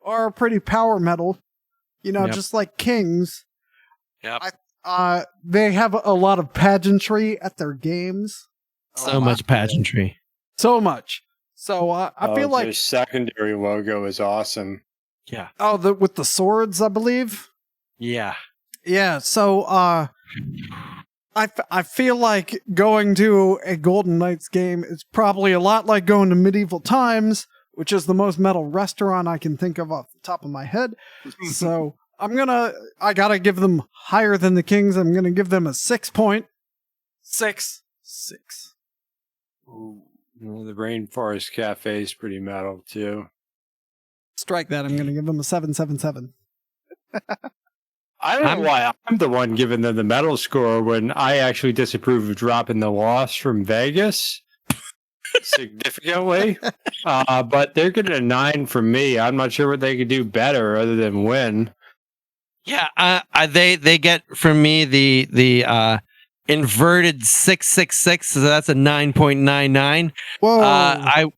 are pretty power metal. Yep. Just like Kings. Yep. They have a lot of pageantry at their games. So much pageantry. So much. So I feel like their secondary logo is awesome. Yeah. with the swords, I believe. Yeah. Yeah. So I feel like going to a Golden Knights game is probably a lot like going to Medieval Times, which is the most metal restaurant I can think of off the top of my head. So I gotta give them higher than the Kings. I'm gonna give them a 6.66. Ooh, the Rainforest Cafe is pretty metal too. Strike that. I'm gonna give them a 7.77. I don't know why I'm the one giving them the metal score when I actually disapprove of dropping the loss from Vegas significantly. But they're getting a 9 from me. I'm not sure what they could do better other than win. Yeah. They get from me the inverted 666, so that's a 9.99. Whoa. I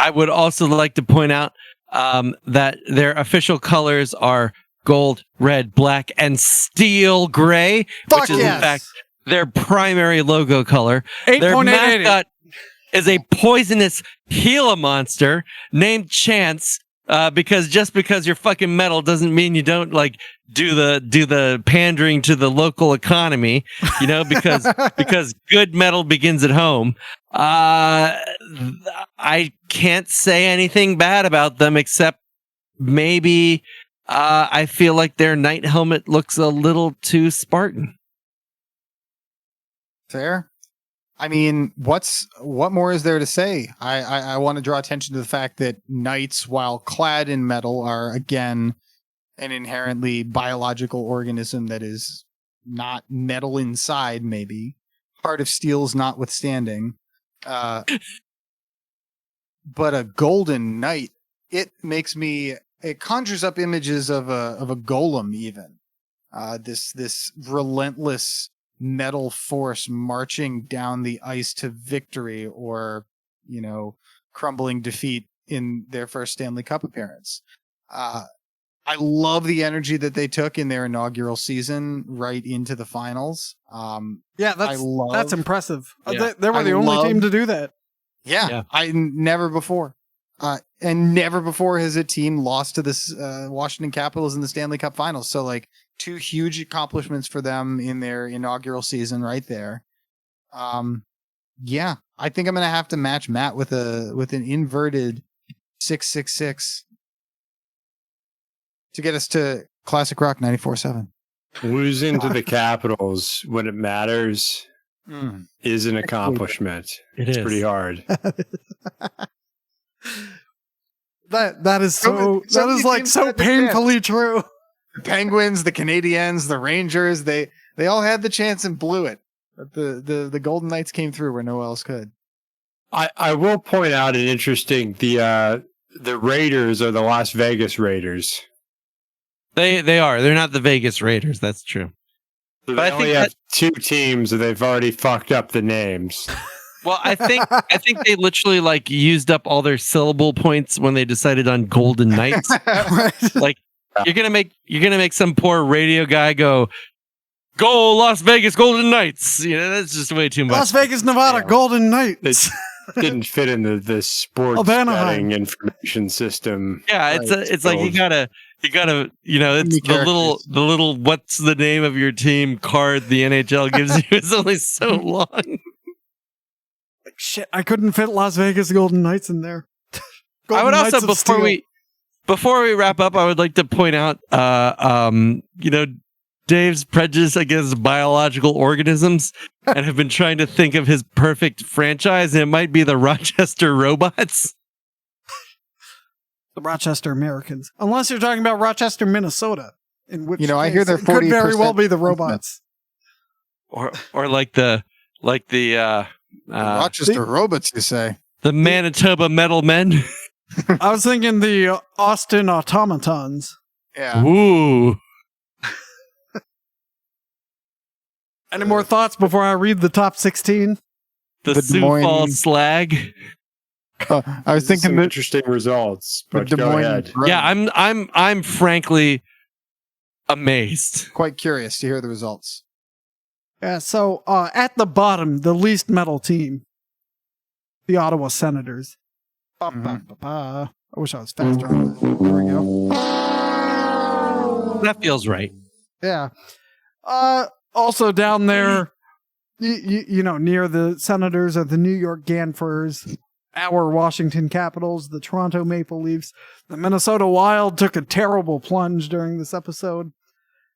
would also like to point out that their official colors are gold, red, black, and steel gray, which is in fact their primary logo color. Their 8.88. mascot is a poisonous Gila monster named Chance. Because just because you're fucking metal doesn't mean you don't like do the pandering to the local economy, because good metal begins at home. I can't say anything bad about them except maybe I feel like their knight helmet looks a little too Spartan. Fair. I mean, what more is there to say? I want to draw attention to the fact that knights, while clad in metal, are again an inherently biological organism that is not metal inside, maybe. Heart of steel's notwithstanding. But a golden knight, it conjures up images of a golem even. This relentless metal force marching down the ice to victory or, crumbling defeat in their first Stanley Cup appearance. I love the energy that they took in their inaugural season right into the finals. Yeah, that's impressive. Yeah. They were the only team to do that. Yeah. Never before. And never before has a team lost to this Washington Capitals in the Stanley Cup Finals. So, like, 2 huge accomplishments for them in their inaugural season right there. Yeah, I think I'm going to have to match Matt with an inverted 666 to get us to Classic Rock 94.7. Losing to the Capitals when it matters is an accomplishment. It's pretty hard. That is so painfully true. The Penguins, the Canadiens, the Rangers, they all had the chance and blew it. But the Golden Knights came through where no one else could. I will point out an interesting the Raiders are the Las Vegas Raiders. They are. They're not the Vegas Raiders. That's true. So they only have 2 teams and they've already fucked up the names. Well, I think they literally like used up all their syllable points when they decided on Golden Knights. Right. Like you're gonna make some poor radio guy go Las Vegas Golden Knights. That's just way too much. Las Vegas, Nevada, Golden Knights. It didn't fit in the sports betting information system. Yeah, it's like you gotta it's the little what's the name of your team card the NHL gives you is only so long. Shit, I couldn't fit Las Vegas Golden Knights in there. I would also, before we wrap up, I would like to point out, Dave's prejudice against biological organisms, and have been trying to think of his perfect franchise, and it might be the Rochester Robots. The Rochester Americans. Unless you're talking about Rochester, Minnesota, in which I hear they're 40%. Could very well be the Robots. Or like the Rochester Robots, you say? The Manitoba Metal Men. I was thinking the Austin Automatons. Yeah. Ooh. Any more thoughts before I read the top 16? The Des Sioux Moines- Falls Slag. I was thinking Some that interesting results, the but Des go Moines ahead. Run. Yeah, I'm frankly amazed. Quite curious to hear the results. Yeah, so at the bottom, the least metal team, the Ottawa Senators. I wish I was faster on that. There we go. That feels right. Yeah. Also down there, near the Senators are the New York Gophers, our Washington Capitals, the Toronto Maple Leafs. The Minnesota Wild took a terrible plunge during this episode.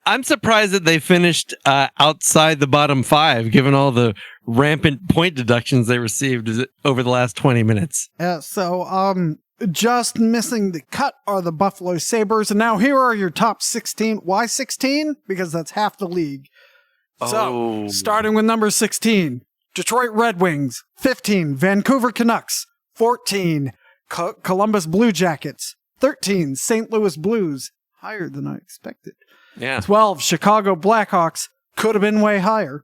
I'm surprised that they finished outside the bottom 5, given all the rampant point deductions they received over the last 20 minutes. Yeah, so just missing the cut are the Buffalo Sabres. And now here are your top 16. Why 16? Because that's half the league. So, starting with number 16, Detroit Red Wings. 15, Vancouver Canucks. 14, Columbus Blue Jackets. 13, St. Louis Blues. Higher than I expected. Yeah. 12, Chicago Blackhawks. Could have been way higher.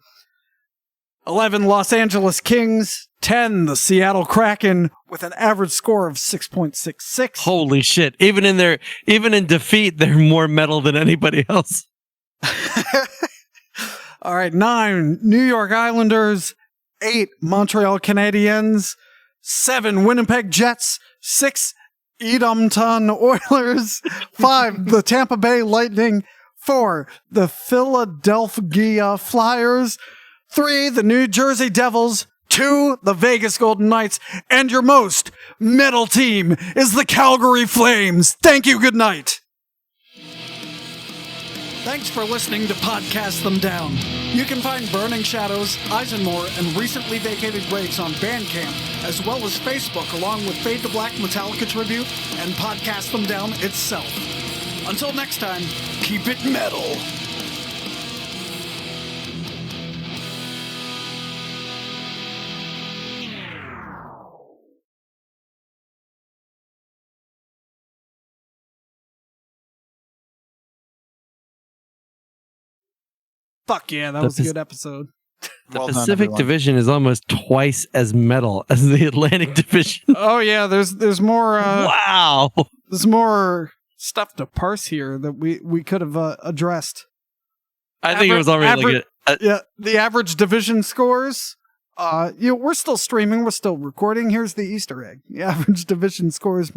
11, Los Angeles Kings. 10, the Seattle Kraken with an average score of 6.66. Holy shit. Even in defeat, they're more metal than anybody else. All right, 9, New York Islanders. 8, Montreal Canadiens. 7, Winnipeg Jets. 6, Edmonton Oilers. 5, the Tampa Bay Lightning. 4, the Philadelphia Flyers. 3, the New Jersey Devils. 2, the Vegas Golden Knights. And your most metal team is the Calgary Flames. Thank you, good night. Thanks for listening to Podcast Them Down. You can find Burning Shadows, ISENMOR, and recently vacated Graves on Bandcamp, as well as Facebook, along with Fade to Black Metallica Tribute and Podcast Them Down itself. Until next time, keep it metal. Fuck yeah, that was a good episode. The Well done, Pacific everyone. Division is almost twice as metal as the Atlantic Division. Oh yeah, there's more Wow. there's more stuff to parse here that we could have addressed. I think it was already like Yeah, the average division scores. We're still streaming, we're still recording. Here's the Easter egg. The average division scores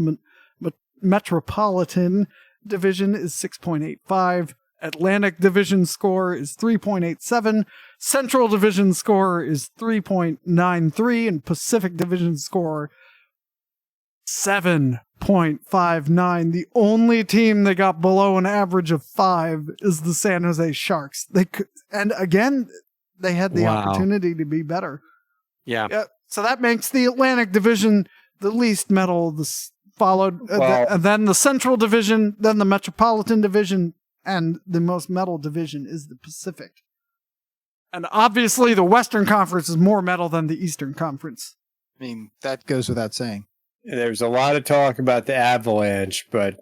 Metropolitan Division is 6.85. Atlantic Division score is 3.87. Central Division score is 3.93. And Pacific Division score 7.59. The only team that got below an average of 5 is the San Jose Sharks. And again, they had the opportunity to be better. Yeah. So that makes the Atlantic Division the least metal, followed, and then the Central Division, then the Metropolitan Division, and the most metal division is the Pacific. And obviously the Western Conference is more metal than the Eastern Conference. I mean, that goes without saying. There's a lot of talk about the Avalanche, but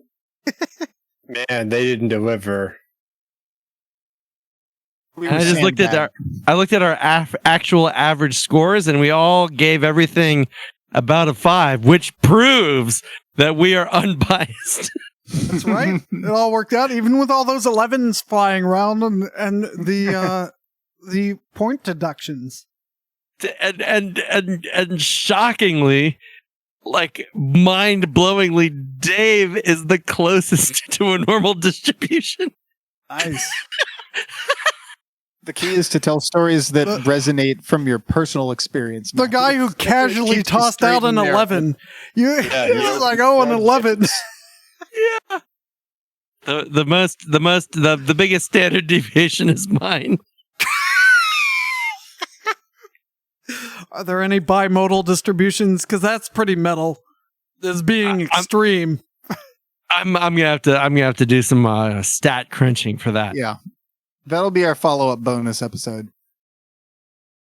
man, they didn't deliver. I just looked at our actual average scores, and we all gave everything about a 5, which proves that we are unbiased. That's right. It all worked out, even with all those 11s flying around and the point deductions. And shockingly, like mind-blowingly, Dave is the closest to a normal distribution. Nice. The key is to tell stories that resonate from your personal experience. The Matt. guy who casually Keeps you tossed straight out an and narrow. 11. You you was like, oh, an 11. The biggest standard deviation is mine. Are there any bimodal distributions? Because that's pretty metal. As being extreme. I'm gonna have to do some stat crunching for that. Yeah. That'll be our follow-up bonus episode.